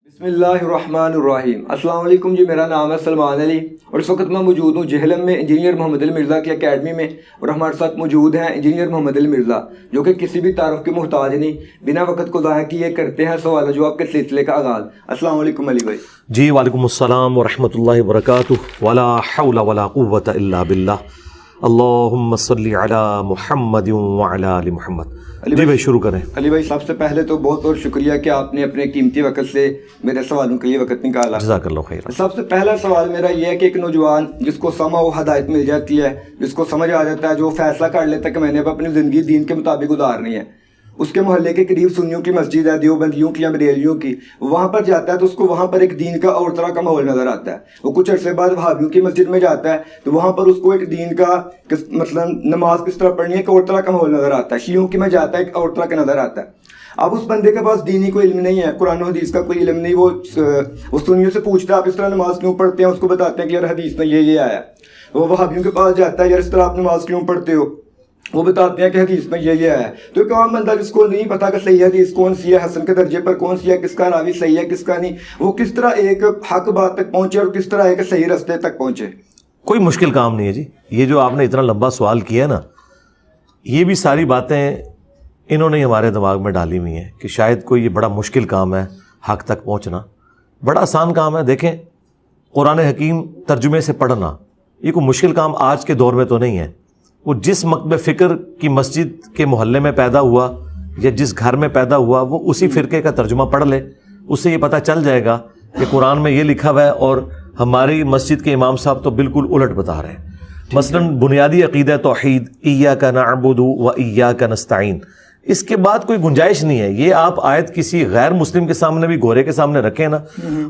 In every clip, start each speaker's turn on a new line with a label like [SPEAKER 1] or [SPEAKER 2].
[SPEAKER 1] بسم اللہ الرحمن الرحیم۔ السلام علیکم جی، میرا نام ہے سلمان علی اور اس وقت میں موجود ہوں جہلم میں انجینئر محمد علی مرزا کی اکیڈمی میں، اور ہمارے ساتھ موجود ہیں انجینئر محمد علی مرزا جو کہ کسی بھی تعارف کے محتاج نہیں، بنا وقت کو ضائع کیے کرتے ہیں سوال و جواب کے سلسلے کا آغاز۔ السلام علیکم علی بھائی۔
[SPEAKER 2] جی وعلیکم السلام ورحمۃ اللہ وبرکاتہ، ولا حول ولا قوۃ الا باللہ، اللہم صلی علی محمد وعلی آل محمد۔ جی بھائی شروع کریں۔
[SPEAKER 1] علی بھائی، سب سے پہلے تو بہت بہت شکریہ کہ آپ نے اپنے قیمتی وقت سے میرے سوالوں کے لیے وقت نکالا۔
[SPEAKER 2] جزاک اللہ خیر۔
[SPEAKER 1] سب سے پہلا سوال میرا یہ ہے کہ ایک نوجوان جس کو سمع و ہدایت مل جاتی ہے، جس کو سمجھ آ جاتا ہے، جو فیصلہ کر لیتا ہے کہ میں نے اب اپنی زندگی دین کے مطابق گزارنی ہے، اس کے محلے کے قریب سنیوں کی مسجد ہے، دیوبندیوں کی یا بریلیوں کی، وہاں پر جاتا ہے تو اس کو وہاں پر ایک دین کا اور طرح کا ماحول نظر آتا ہے۔ وہ کچھ عرصے بعد وہابیوں کی مسجد میں جاتا ہے تو وہاں پر اس کو ایک دین کا مثلا نماز کس طرح پڑھنی ہے ایک اور طرح کا ماحول نظر آتا ہے۔ شیعوں کی میں جاتا ہے ایک اور طرح کا نظر آتا ہے۔ اب اس بندے کے پاس دینی کوئی علم نہیں ہے، قرآن و حدیث کا کوئی علم نہیں، وہ سنیوں سے پوچھتا ہے آپ اس طرح نماز کیوں پڑھتے ہیں، اس کو بتاتے ہیں کہ یار حدیث میں یہ آیا۔ وہ وہابیوں کے پاس جاتا ہے، یار اس طرح آپ نماز کیوں پڑھتے ہو، وہ بتاتے ہیں کہ حدیث میں یہ ہے۔ تو ایک عام بندہ جس کو نہیں پتا کہ صحیح حدیث کون سی ہے، حسن کے درجے پر کون سی ہے، کس کا راوی صحیح ہے کس کا نہیں، وہ کس طرح ایک حق بات تک پہنچے اور کس طرح ایک صحیح راستے تک پہنچے؟
[SPEAKER 2] کوئی مشکل کام نہیں ہے جی، یہ جو آپ نے اتنا لمبا سوال کیا نا، یہ بھی ساری باتیں انہوں نے ہمارے دماغ میں ڈالی ہوئی ہیں کہ شاید کوئی یہ بڑا مشکل کام ہے حق تک پہنچنا۔ بڑا آسان کام ہے۔ دیکھیں، قرآن حکیم ترجمے سے پڑھنا یہ کوئی مشکل کام آج کے دور میں تو نہیں ہے۔ وہ جس مکتب فکر کی مسجد کے محلے میں پیدا ہوا یا جس گھر میں پیدا ہوا، وہ اسی فرقے کا ترجمہ پڑھ لے، اس سے یہ پتہ چل جائے گا کہ قرآن میں یہ لکھا ہوا ہے اور ہماری مسجد کے امام صاحب تو بالکل الٹ بتا رہے ہیں۔ مثلا بنیادی عقیدہ توحید، ایاک نعبد و ایاک نستعین، اس کے بعد کوئی گنجائش نہیں ہے۔ یہ آپ آیت کسی غیر مسلم کے سامنے بھی گورے کے سامنے رکھیں نا،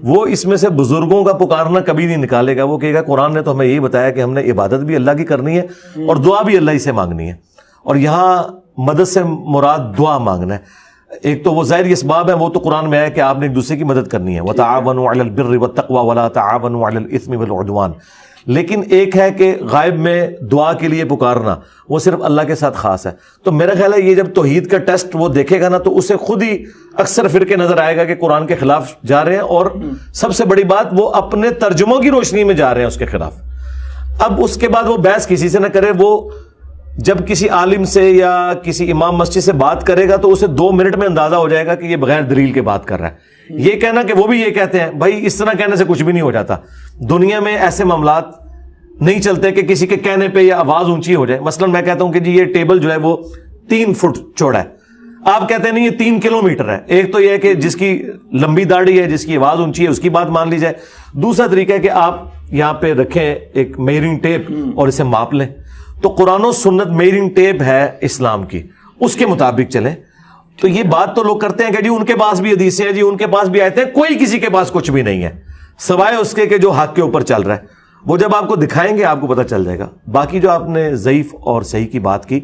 [SPEAKER 2] وہ اس میں سے بزرگوں کا پکارنا کبھی نہیں نکالے گا۔ وہ کہے گا قرآن نے تو ہمیں یہی بتایا کہ ہم نے عبادت بھی اللہ کی کرنی ہے اور دعا بھی اللہ ہی سے مانگنی ہے، اور یہاں مدد سے مراد دعا مانگنا ہے۔ ایک تو وہ ظاہری اسباب ہیں، وہ تو قرآن میں ہے کہ آپ نے ایک دوسرے کی مدد کرنی ہے، وَتَعَاوَنُوا عَلَى الْبِرِّ وَالتَّقْوَى وَلَا تَعَاوَنُوا عَلَى الْإِثْمِ وَالْعُدْوَانِ۔ لیکن ایک ہے کہ غائب میں دعا کے لیے پکارنا، وہ صرف اللہ کے ساتھ خاص ہے۔ تو میرا خیال ہے یہ جب توحید کا ٹیسٹ وہ دیکھے گا نا تو اسے خود ہی اکثر فرقے نظر آئے گا کہ قرآن کے خلاف جا رہے ہیں، اور سب سے بڑی بات وہ اپنے ترجموں کی روشنی میں جا رہے ہیں اس کے خلاف۔ اب اس کے بعد وہ بحث کسی سے نہ کرے، وہ جب کسی عالم سے یا کسی امام مسجد سے بات کرے گا تو اسے 2 منٹ میں اندازہ ہو جائے گا کہ یہ بغیر دلیل کے بات کر رہا ہے۔ یہ کہنا کہ وہ بھی یہ کہتے ہیں، بھائی اس طرح کہنے سے کچھ بھی نہیں ہو جاتا۔ دنیا میں ایسے معاملات نہیں چلتے کہ کسی کے کہنے پہ یا آواز اونچی ہو جائے۔ مثلا میں کہتا ہوں کہ جی یہ ٹیبل جو ہے وہ 3 فٹ چوڑا ہے، آپ کہتے ہیں نہیں یہ 3 کلومیٹر ہے۔ ایک تو یہ ہے کہ جس کی لمبی داڑھی ہے، جس کی آواز اونچی ہے، اس کی بات مان لی جائے۔ دوسرا طریقہ ہے کہ آپ یہاں پہ رکھیں ایک میئرنگ ٹیپ اور اسے ماپ لیں۔ تو قرآن و سنت میئرنگ ٹیپ ہے اسلام کی، اس کے مطابق چلیں۔ تو یہ بات تو لوگ کرتے ہیں کہ جی ان کے پاس بھی حدیثیں ہیں، جی ان کے پاس بھی آیتیں ہیں، کوئی کسی کے پاس کچھ بھی نہیں ہے سوائے اس کے کہ جو حق کے اوپر چل رہا ہے۔ وہ جب آپ کو دکھائیں گے آپ کو پتہ چل جائے گا۔ باقی جو آپ نے ضعیف اور صحیح کی بات کی،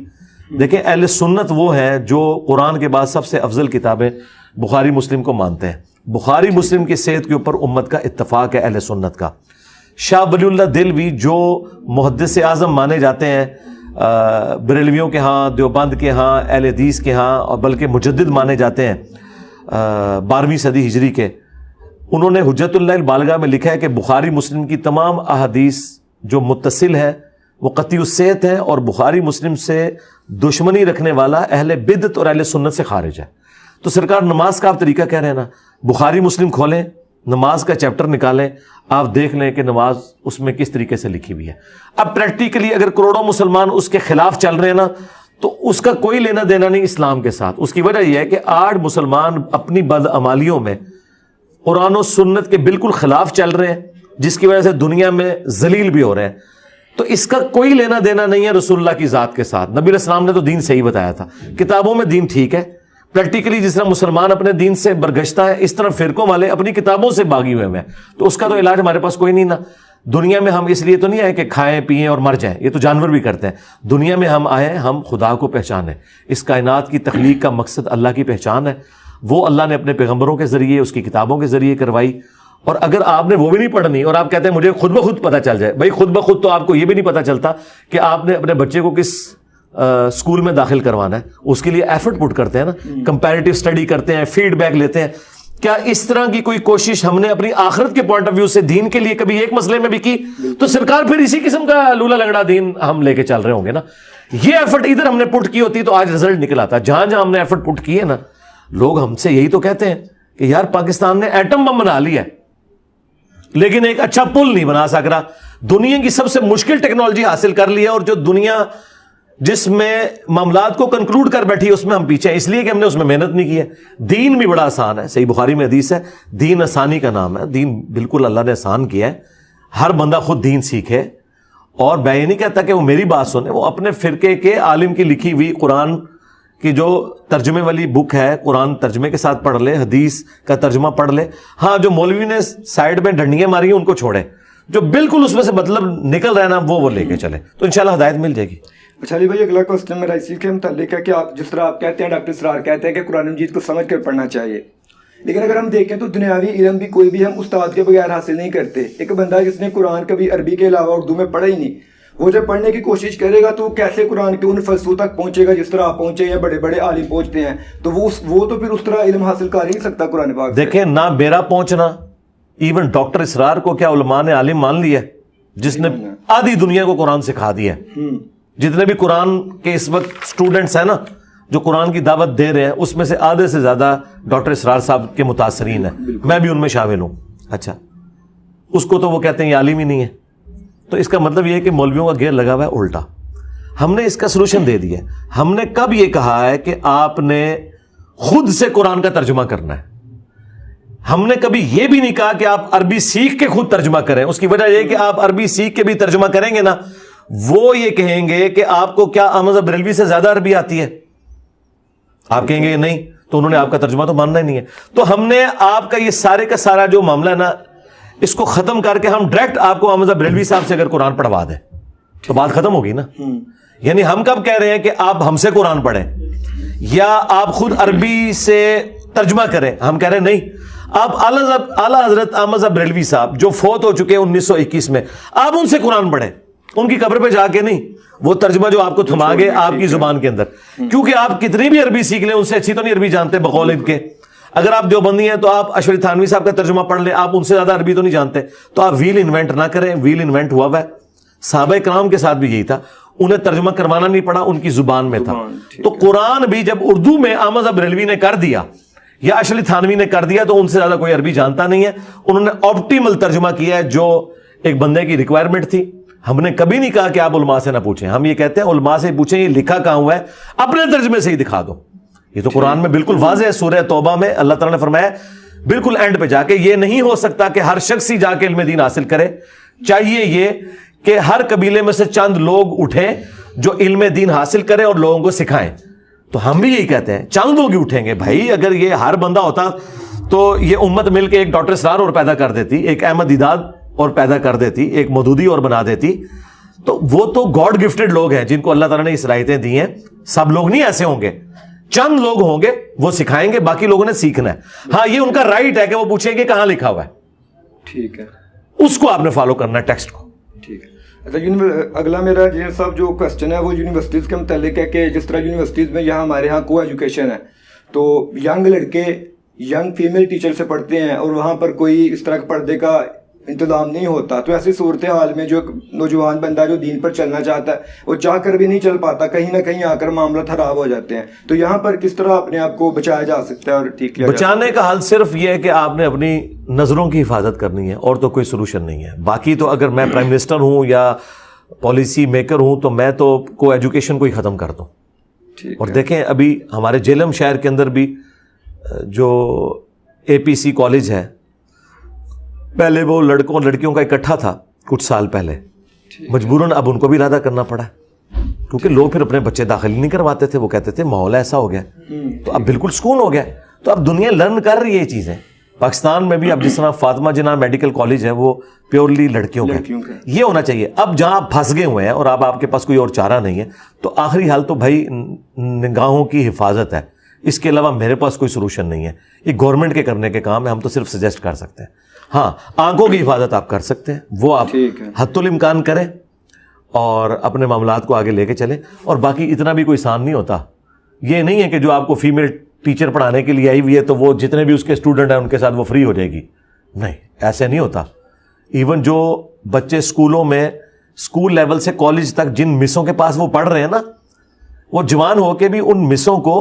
[SPEAKER 2] دیکھیں اہل سنت وہ ہیں جو قرآن کے بعد سب سے افضل کتابیں بخاری مسلم کو مانتے ہیں۔ بخاری مسلم کی صحت کے اوپر امت کا اتفاق ہے اہل سنت کا۔ شاہ ولی اللہ دہلوی جو محدث اعظم مانے جاتے ہیں بریلویوں کے ہاں، دیوبند کے ہاں، اہل حدیث کے ہاں، اور بلکہ مجدد مانے جاتے ہیں 12ویں صدی ہجری کے، انہوں نے حجت اللہ البالغہ میں لکھا ہے کہ بخاری مسلم کی تمام احادیث جو متصل ہے وہ قطعی الصحت ہیں، اور بخاری مسلم سے دشمنی رکھنے والا اہل بدعت اور اہل سنت سے خارج ہے۔ تو سرکار نماز کا آپ طریقہ کہہ رہے ہیں نا، بخاری مسلم کھولیں، نماز کا چیپٹر نکالیں، آپ دیکھ لیں کہ نماز اس میں کس طریقے سے لکھی ہوئی ہے۔ اب پریکٹیکلی اگر کروڑوں مسلمان اس کے خلاف چل رہے ہیں نا تو اس کا کوئی لینا دینا نہیں اسلام کے ساتھ۔ اس کی وجہ یہ ہے کہ 8 مسلمان اپنی بدعمالیوں میں قرآن و سنت کے بالکل خلاف چل رہے ہیں، جس کی وجہ سے دنیا میں ذلیل بھی ہو رہے ہیں۔ تو اس کا کوئی لینا دینا نہیں ہے رسول اللہ کی ذات کے ساتھ۔ نبی علیہ السلام نے تو دین صحیح بتایا تھا، کتابوں میں دین ٹھیک ہے، پریکٹیکلی جس طرح مسلمان اپنے دین سے برگشتہ ہے اس طرح فرقوں والے اپنی کتابوں سے باغی ہوئے ہیں۔ تو اس کا تو علاج ہمارے پاس کوئی نہیں نا۔ دنیا میں ہم اس لیے تو نہیں آئے کہ کھائیں پئیں اور مر جائیں، یہ تو جانور بھی کرتے ہیں۔ دنیا میں ہم آئے ہیں ہم خدا کو پہچانیں۔ اس کائنات کی تخلیق کا مقصد اللہ کی پہچان ہے، وہ اللہ نے اپنے پیغمبروں کے ذریعے اس کی کتابوں کے ذریعے کروائی۔ اور اگر آپ نے وہ بھی نہیں پڑھنی اور آپ کہتے ہیں مجھے خود بخود پتہ چل جائے، بھائی خود بخود تو آپ کو یہ بھی نہیں پتہ چلتا کہ آپ نے اپنے بچے کو کس اسکول میں داخل کروانا ہے۔ اس کے لیے ایفرٹ پٹ کرتے ہیں نا، کمپیریٹیو اسٹڈی کرتے ہیں، فیڈ بیک لیتے ہیں۔ کیا اس طرح کی کوئی کوشش ہم نے اپنی آخرت کے پوائنٹ آف ویو سے دین کے لیے کبھی ایک مسئلے میں بھی کی تو سرکار پھر اسی قسم کا لولا لنگڑا دین ہم لے کے چل رہے ہوں گے نا. یہ ایفرٹ ادھر ہم نے پٹ کی ہوتی تو آج رزلٹ نکل آتا. جہاں جہاں ہم نے ایفرٹ پٹ کی ہے نا, لوگ ہم سے یہی تو کہتے ہیں کہ یار پاکستان نے ایٹم بم بنا لیا ہے لیکن ایک اچھا پل نہیں بنا سک رہا. دنیا کی سب سے مشکل ٹیکنالوجی حاصل کر لی ہے اور جو دنیا جس میں معاملات کو کنکلوڈ کر بیٹھی اس میں ہم پیچھے ہیں, اس لیے کہ ہم نے اس میں محنت نہیں کی ہے. دین بھی بڑا آسان ہے, صحیح بخاری میں حدیث ہے دین آسانی کا نام ہے. دین بالکل اللہ نے آسان کیا ہے, ہر بندہ خود دین سیکھے. اور میں یہ نہیں کہتا کہ وہ میری بات سنے, وہ اپنے فرقے کے عالم کی لکھی ہوئی قرآن کی جو ترجمے والی بک ہے قرآن ترجمے کے ساتھ پڑھ لے, حدیث کا ترجمہ پڑھ لے. ہاں جو مولوی نے سائڈ میں ڈنڈیاں ماری ہیں ان کو چھوڑے, جو بالکل اس میں سے مطلب نکل رہا ہے نا وہ لے کے چلے, تو انشاءاللہ ہدایت مل جائے گی.
[SPEAKER 1] اچھا علی بھائی, اگلا کوسچن میرا اسی کے متعلق ہے کہ آپ جس طرح آپ کہتے ہیں, ڈاکٹر اسرار کہتے ہیں کہ قرآن مجید کو سمجھ کر پڑھنا چاہیے, لیکن اگر ہم دیکھیں تو دنیاوی علم بھی کوئی بھی ہم استاد کے بغیر حاصل نہیں کرتے. ایک بندہ جس نے قرآن کبھی عربی کے علاوہ اردو میں پڑھا ہی نہیں, وہ جب پڑھنے کی کوشش کرے گا تو وہ کیسے قرآن کے ان فلسفوں تک پہنچے گا جس طرح آپ پہنچے یا بڑے بڑے عالم پہنچتے ہیں, تو وہ تو پھر اس طرح علم حاصل کر ہی نہیں سکتا قرآن پاک سے.
[SPEAKER 2] دیکھیں نہ میرا پہنچنا, ایون ڈاکٹر اسرار کو کیا علماء نے عالم مان لیا, جس نے آدھی دنیا کو قرآن سکھا دیا ہے. جتنے بھی قرآن کے اس وقت اسٹوڈنٹس ہیں نا جو قرآن کی دعوت دے رہے ہیں, اس میں سے آدھے سے زیادہ ڈاکٹر اسرار صاحب کے متاثرین ہیں, میں بھی ان میں شامل ہوں. اچھا, اس کو تو وہ کہتے ہیں یہ عالم ہی نہیں ہے. تو اس کا مطلب یہ ہے کہ مولویوں کا گیر لگا ہوا ہے الٹا. ہم نے اس کا سلوشن دے دیا ہے. ہم نے کب یہ کہا ہے کہ آپ نے خود سے قرآن کا ترجمہ کرنا ہے؟ ہم نے کبھی یہ بھی نہیں کہا کہ آپ عربی سیکھ کے خود ترجمہ کریں. اس کی وجہ یہ کہ آپ عربی سیکھ کے بھی ترجمہ کریں گے نا, وہ یہ کہیں گے کہ آپ کو کیا احمد بریلوی سے زیادہ عربی آتی ہے؟ آپ کہیں گے نہیں, تو انہوں نے آپ کا ترجمہ تو ماننا ہی نہیں ہے. تو ہم نے آپ کا یہ سارے کا سارا جو معاملہ ہے نا, اس کو ختم کر کے ہم ڈائریکٹ آپ کو احمد بریلوی صاحب سے اگر قرآن پڑھوا دیں تو بات ختم ہوگی نا. یعنی ہم کب کہہ رہے ہیں کہ آپ ہم سے قرآن پڑھیں یا آپ خود عربی سے ترجمہ کریں؟ ہم کہہ رہے ہیں نہیں, آپ اعلیٰ حضرت احمد بریلوی صاحب جو فوت ہو چکے ہیں 1921 میں, آپ ان سے قرآن پڑھیں, ان کی قبر پہ جا کے نہیں. وہ ترجمہ جو آپ کو تھما گے آپ کی زبان کے اندر, کیونکہ آپ کتنی بھی عربی سیکھ لیں ان سے اچھی تو نہیں عربی جانتے بقول ان کے. اگر آپ دیوبندی ہیں تو آپ اشرف تھانوی صاحب کا ترجمہ پڑھ لیں, آپ ان سے زیادہ عربی تو نہیں جانتے. تو آپ ویل انوینٹ نہ کریں, ویل انوینٹ ہوا ہوا ہے. صحابہ کرام کے ساتھ بھی یہی تھا, انہیں ترجمہ کروانا نہیں پڑا, ان کی زبان میں تھا. تو قرآن بھی جب اردو میں احمد بریلوی نے کر دیا یا اشرف تھانوی نے کر دیا تو ان سے زیادہ کوئی عربی جانتا نہیں ہے. انہوں نے آپٹیمل ترجمہ کیا ہے جو ایک بندے کی ریکوائرمنٹ تھی. ہم نے کبھی نہیں کہا کہ آپ علماء سے نہ پوچھیں, ہم یہ کہتے ہیں علماء سے پوچھیں یہ لکھا کہاں ہوا ہے, اپنے ترجمے سے ہی دکھا دو. یہ تو قرآن میں بالکل واضح ہے. سورہ توبہ میں اللہ تعالیٰ نے فرمایا بالکل اینڈ پہ جا کے, یہ نہیں ہو سکتا کہ ہر شخص ہی جا کے علم دین حاصل کرے, چاہیے یہ کہ ہر قبیلے میں سے چند لوگ اٹھیں جو علم دین حاصل کریں اور لوگوں کو سکھائیں. تو ہم بھی یہی کہتے ہیں چند لوگ ہی اٹھیں گے. بھائی اگر یہ ہر بندہ ہوتا تو یہ امت مل کے ایک ڈاکٹر اسرار اور پیدا کر دیتی, ایک احمد دیداد اور پیدا کر دیتی, ایک مودودی اور بنا دیتی. تو وہ تو گاڈ گفٹڈ لوگ ہیں جن کو اللہ تعالیٰ نے یہ صلاحیتیں دی ہیں. سب لوگ نہیں ایسے ہوں گے, چند لوگ ہوں گے وہ سکھائیں گے, باقی لوگوں نے سیکھنا ہے. ہاں یہ ان کا رائٹ ہے کہ وہ پوچھیں کہ کہاں لکھا ہوا ہے,
[SPEAKER 1] ٹھیک ہے,
[SPEAKER 2] اس کو آپ نے فالو کرنا ہے ٹیکسٹ کو.
[SPEAKER 1] ٹھیک ہے. اچھا اگلا میرا جی صاحب جو کوشچن ہے وہ یونیورسٹیز کے متعلق ہے کہ جس طرح یونیورسٹیز میں یہاں ہمارے ہاں کو ایجوکیشن ہے تو ینگ لڑکے ینگ فیمیل ٹیچر سے پڑھتے ہیں اور وہاں پر کوئی اس طرح کے پردے کا انتظام نہیں ہوتا. تو ایسی صورتحال میں جو نوجوان بندہ جو دین پر چلنا چاہتا ہے وہ چاہ کر بھی نہیں چل پاتا, کہیں نہ کہیں آ کر معاملہ خراب ہو جاتے ہیں. تو یہاں پر کس طرح اپنے آپ کو بچایا جا سکتا ہے اور ٹھیک کیا
[SPEAKER 2] بچانے کا حل صرف یہ ہے کہ آپ نے اپنی نظروں کی حفاظت کرنی ہے, اور تو کوئی سولوشن نہیں ہے. باقی تو اگر میں پرائم منسٹر ہوں یا پالیسی میکر ہوں تو میں تو کو ایجوکیشن کو ہی ختم کر دوں. اور دیکھیں ابھی ہمارے جیلم شہر کے اندر بھی جو اے پی سی کالج ہے, پہلے وہ لڑکوں لڑکیوں کا اکٹھا تھا کچھ سال پہلے, مجبوراً اب ان کو بھی ارادہ کرنا پڑا کیونکہ لوگ پھر اپنے بچے داخل نہیں کرواتے تھے. وہ کہتے تھے ماحول ایسا ہو گیا, تو اب بالکل سکون ہو گیا. تو اب دنیا لرن کر رہی ہے یہ چیزیں. پاکستان میں بھی اب جس طرح فاطمہ جناح میڈیکل کالج ہے وہ پیورلی لڑکیوں کا, یہ ہونا چاہیے. اب جہاں آپ پھنس گئے ہوئے ہیں اور اب آپ کے پاس کوئی اور چارہ نہیں ہے تو آخری حل تو بھائی نگاہوں کی حفاظت ہے. اس کے علاوہ میرے پاس کوئی سولوشن نہیں ہے. یہ گورنمنٹ کے کرنے کے کام ہے, ہم تو صرف سجیسٹ کر سکتے ہیں. ہاں آنکھوں کی حفاظت آپ کر سکتے ہیں, وہ آپ حتی الامکان کریں اور اپنے معاملات کو آگے لے کے چلیں. اور باقی اتنا بھی کوئی آسان نہیں ہوتا. یہ نہیں ہے کہ جو آپ کو فیمیل ٹیچر پڑھانے کے لیے آئی ہوئی ہے تو وہ جتنے بھی اس کے اسٹوڈنٹ ہیں ان کے ساتھ وہ فری ہو جائے گی. نہیں, ایسے نہیں ہوتا. ایون جو بچے اسکولوں میں اسکول لیول سے کالج تک جن مسوں کے پاس وہ پڑھ رہے ہیں نا, وہ جوان ہو کے بھی ان مسوں کو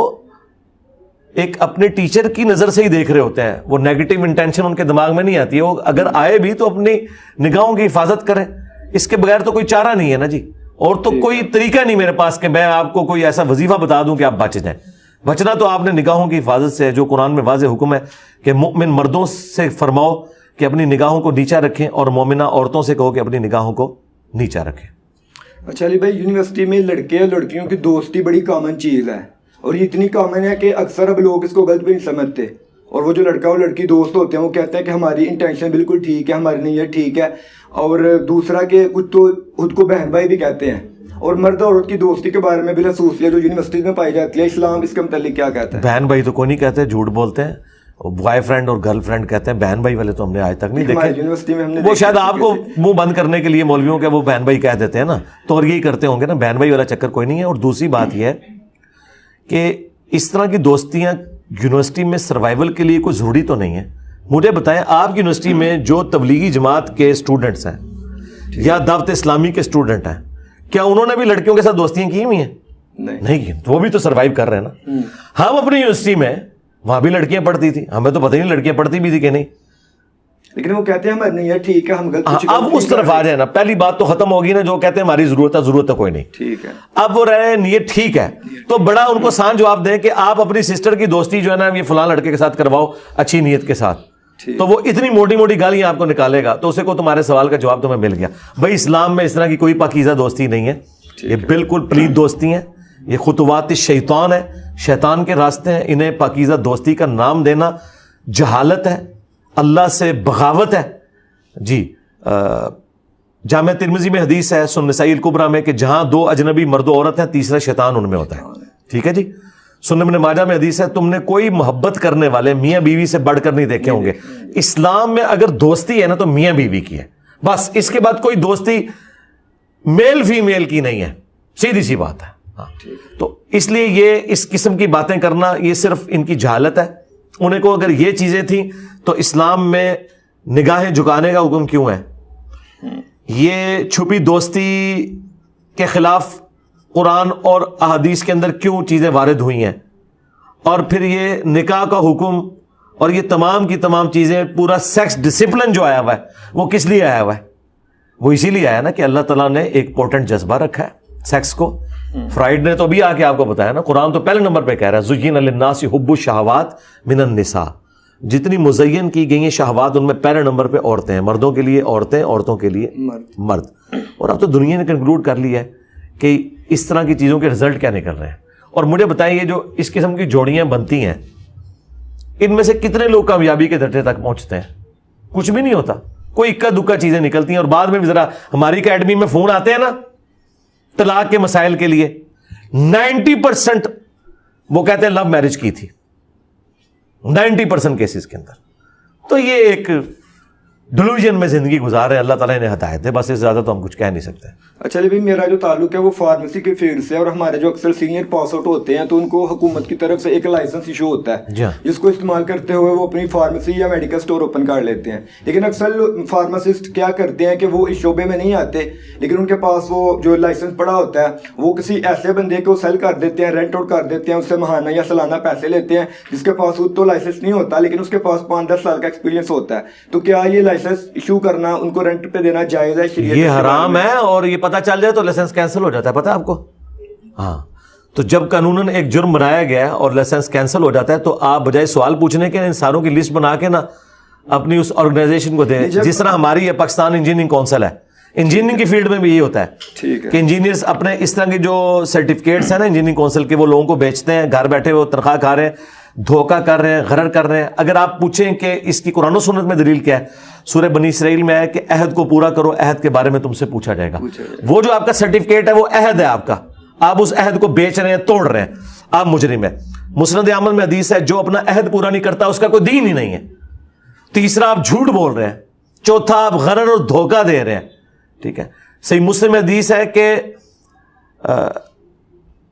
[SPEAKER 2] ایک اپنے ٹیچر کی نظر سے ہی دیکھ رہے ہوتے ہیں. وہ نیگیٹو انٹینشن ان کے دماغ میں نہیں آتی ہے. وہ اگر آئے بھی تو اپنی نگاہوں کی حفاظت کریں. اس کے بغیر تو کوئی چارہ نہیں ہے نا جی. اور تو کوئی طریقہ نہیں میرے پاس کہ میں آپ کو کوئی ایسا وظیفہ بتا دوں کہ آپ بچ جائیں. بچنا تو آپ نے نگاہوں کی حفاظت سے, جو قرآن میں واضح حکم ہے کہ مومن مردوں سے فرماؤ کہ اپنی نگاہوں کو نیچا رکھیں, اور مومنہ عورتوں سے کہو کہ اپنی نگاہوں کو نیچا رکھیں.
[SPEAKER 1] اچھا علی بھائی, یونیورسٹی میں لڑکے اور لڑکیوں کی دوستی بڑی کامن چیز ہے, اور یہ اتنی کامن ہے کہ اکثر اب لوگ اس کو غلط بھی نہیں سمجھتے. اور وہ جو لڑکا اور لڑکی دوست ہوتے ہیں وہ کہتے ہیں کہ ہماری انٹینشن بالکل ٹھیک ہے, ہماری نیت ٹھیک ہے. اور دوسرا کہ کچھ تو خود کو بہن بھائی بھی کہتے ہیں. اور مرد اور عورت کی دوستی کے بارے میں بالخصوصیت جو یونیورسٹی میں پائی جاتی ہے, اسلام اس کے متعلق کیا کہتا ہے؟
[SPEAKER 2] بہن بھائی تو کوئی نہیں کہتے, جھوٹ بولتے ہیں. بوائے فرینڈ اور گرل فرینڈ کہتے ہیں. بہن بھائی والے تو ہم نے آج تک نہیں دیکھے.
[SPEAKER 1] یونیورسٹی میں ہم نے
[SPEAKER 2] وہ شاید آپ کو منہ بند کرنے کے لیے مولویوں کے وہ بہن بھائی کہہ دیتے ہیں نا, تو اور یہی کرتے ہوں گے نا. بہن بھائی والا چکر کوئی نہیں ہے. اور دوسری بات یہ ہے کہ اس طرح کی دوستیاں یونیورسٹی میں سروائیول کے لیے کوئی ضروری تو نہیں ہے. مجھے بتائیں, آپ کی یونیورسٹی میں جو تبلیغی جماعت کے اسٹوڈنٹس ہیں یا دعوت اسلامی کے اسٹوڈنٹ ہیں, کیا انہوں نے بھی لڑکیوں کے ساتھ دوستیاں کی ہوئی ہیں؟ نہیں کی. تو وہ بھی تو سروائیو کر رہے ہیں نا. ہم اپنی یونیورسٹی میں وہاں بھی لڑکیاں پڑھتی تھی, ہمیں تو پتہ نہیں لڑکیاں پڑھتی بھی تھی کہ نہیں.
[SPEAKER 1] لیکن وہ کہتے ہیں ہماری نیت ٹھیک ہے, ہم غلط.
[SPEAKER 2] اب اس طرف آ جائے نا, پہلی بات تو ختم ہوگی نا. جو کہتے ہیں ہماری ضرورت ہے کوئی نہیں,
[SPEAKER 1] ٹھیک ہے.
[SPEAKER 2] اب وہ رہے نیت ٹھیک ہے, تو بڑا ان کو آسان جواب دیں کہ آپ اپنی سسٹر کی دوستی جو ہے نا یہ فلاں لڑکے کے ساتھ کرواؤ اچھی نیت کے ساتھ. تو وہ اتنی موٹی موٹی گالیاں آپ کو نکالے گا, تو اسے کو تمہارے سوال کا جواب تمہیں مل گیا. بھائی اسلام میں اس طرح کی کوئی پاکیزہ دوستی نہیں ہے. یہ بالکل پلید دوستی ہیں, یہ خطوات شیطان ہے, شیطان کے راستے ہیں. انہیں پاکیزہ دوستی کا نام دینا جہالت ہے, اللہ سے بغاوت ہے. جی, جامع ترمذی میں حدیث ہے, سنن نسائی الکبریٰ میں, کہ جہاں دو اجنبی مرد و عورت ہیں تیسرا شیطان ان میں ہوتا ہے. ٹھیک ہے جی. سنن ابن ماجہ میں حدیث ہے, تم نے کوئی محبت کرنے والے میاں بیوی سے بڑھ کر نہیں دیکھے ہوں گے. اسلام میں اگر دوستی ہے نا تو میاں بیوی کی ہے بس. اس کے بعد کوئی دوستی میل فیمیل کی نہیں ہے, سیدھی سی بات ہے. تو اس لیے یہ اس قسم کی باتیں کرنا یہ صرف ان کی جہالت ہے. انہیں کو اگر یہ چیزیں تھیں تو اسلام میں نگاہیں جھکانے کا حکم کیوں ہے؟ یہ چھپی دوستی کے خلاف قرآن اور احادیث کے اندر کیوں چیزیں وارد ہوئی ہیں؟ اور پھر یہ نکاح کا حکم اور یہ تمام کی تمام چیزیں, پورا سیکس ڈسپلن جو آیا ہوا ہے وہ کس لیے آیا ہوا ہے؟ وہ اسی لیے آیا نا کہ اللہ تعالیٰ نے ایک پوٹنٹ جذبہ رکھا ہے سیکس کو. فرائڈ نے تو ابھی آ کے آپ کو بتایا نا, قرآن تو پہلے نمبر پہ کہہ رہا ہے زُيِّنَ لِلنَّاسِ حُبُّ الشَّهَوَاتِ مِنَ النِّسَاءِ. جتنی مزین کی گئی ہیں شہوات ان میں پہلے نمبر پہ عورتیں ہیں. مردوں کے لیے عورتیں, عورتوں کے لیے مرد. اور اب تو دنیا نے کنکلوڈ کر لیا ہے کہ اس طرح کی چیزوں کے رزلٹ کیا نکل رہے ہیں. اور مجھے بتائیں, یہ جو اس قسم کی جوڑیاں بنتی ہیں ان میں سے کتنے لوگ کامیابی کے درجے تک پہنچتے ہیں؟ کچھ بھی نہیں ہوتا. کوئی اکا دکا چیزیں نکلتی ہیں. اور بعد میں بھی ذرا ہماری اکیڈمی میں فون آتے ہیں نا طلاق کے مسائل کے لیے, 90% وہ کہتے ہیں لو میرج کی تھی, 90% کیسز کے اندر. تو یہ ایک ڈیلوژن میں زندگی گزار رہے ہیں. اللہ تعالیٰ نے ہدایت دے, بس اس سے زیادہ تو ہم کچھ کہہ نہیں سکتے.
[SPEAKER 1] اچھا جی, میرا جو تعلق ہے وہ فارمیسی کی فیلڈ سے, اور ہمارے جو اکثر سینئر پاس آؤٹ ہوتے ہیں تو ان کو حکومت کی طرف سے ایک لائسنس ایشو ہوتا ہے جس کو استعمال کرتے ہوئے وہ اپنی فارمیسی یا میڈیکل سٹور اوپن کر لیتے ہیں. لیکن اکثر فارماسسٹ کیا کرتے ہیں کہ وہ اس شعبے میں نہیں آتے, لیکن ان کے پاس وہ جو لائسنس پڑا ہوتا ہے وہ کسی ایسے بندے کو سیل کر دیتے ہیں, رینٹ آؤٹ کر دیتے ہیں, اس سے ماہانہ یا سالانہ پیسے لیتے ہیں, جس کے پاس تو لائسنس نہیں ہوتا لیکن اس کے پاس 5-10 سال کا ایکسپیرینس ہوتا ہے. تو کیا یہ لائسنس ایشو کرنا, ان کو رینٹ پہ دینا جائز ہے؟
[SPEAKER 2] یہ حرام ہے, اور یہ پتہ چل جائے تو لائسنس کینسل ہو جاتا ہے, پتہ ہے آپ کو. ہاں, تو جب قانوناً ایک جرم بنایا گیا اور لائسنس کینسل ہو جاتا ہے تو آپ بجائے سوال پوچھنے کے ان ساروں کی لسٹ بنا کے نا اپنی اس آرگنائزیشن کو دیں, جس طرح ہماری ہے پاکستان انجینئرنگ کونسل ہے. انجینئرنگ کی فیلڈ میں بھی یہی ہوتا ہے کہ انجینئرز اپنے اس طرح کے جو سرٹیفکیٹس ہیں نا انجینئرنگ کونسل کے, وہ لوگوں کو بیچتے ہیں, گھر بیٹھے وہ تنخواہ کھا رہے ہیں, دھوکہ کر رہے ہیں, غرر کر رہے ہیں. اگر آپ پوچھیں کہ اس کی قرآن و سنت میں دلیل کیا ہے, سورہ بنی اسرائیل میں ہے کہ عہد کو پورا کرو, عہد کے بارے میں تم سے پوچھا جائے گا. وہ جو آپ کا سرٹیفکیٹ ہے وہ عہد ہے آپ کا, آپ اس عہد کو بیچ رہے ہیں, توڑ رہے ہیں, آپ مجرم ہیں. مسند احمد میں حدیث ہے جو اپنا عہد پورا نہیں کرتا اس کا کوئی دین ہی نہیں ہے. تیسرا آپ جھوٹ بول رہے ہیں, چوتھا آپ غرر اور دھوکہ دے رہے ہیں. ٹھیک ہے, صحیح مسلم میں حدیث ہے کہ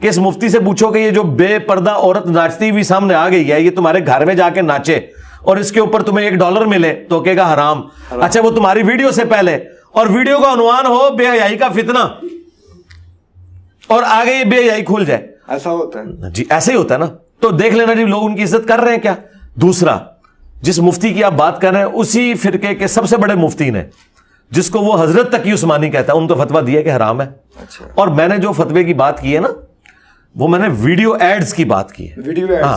[SPEAKER 2] کہ اس مفتی سے پوچھو کہ یہ جو بے پردہ عورت ناچتی ہوئی سامنے آ گئی ہے یہ تمہارے گھر میں جا کے ناچے اور اس کے اوپر تمہیں $1 ملے تو کہے گا حرام. اچھا وہ تمہاری ویڈیو سے پہلے اور ویڈیو کا عنوان ہو بے حیائی کا فتنہ اور آگے یہ بے حیائی کھل جائے.
[SPEAKER 1] ایسا ہوتا ہے
[SPEAKER 2] جی ایسے ہی ہوتا ہے نا. تو دیکھ لینا جی لوگ ان کی عزت کر رہے ہیں کیا. دوسرا جس مفتی کی آپ بات کر رہے ہیں اسی فرقے کے سب سے بڑے مفتی نے جس کو وہ حضرت تقی عثمانی کہتا ہے ان تو فتویٰ دیا کہ حرام ہے. اور میں نے جو فتوے کی بات کی ہے نا وہ میں نے ویڈیو ایڈز کی بات کی ہے.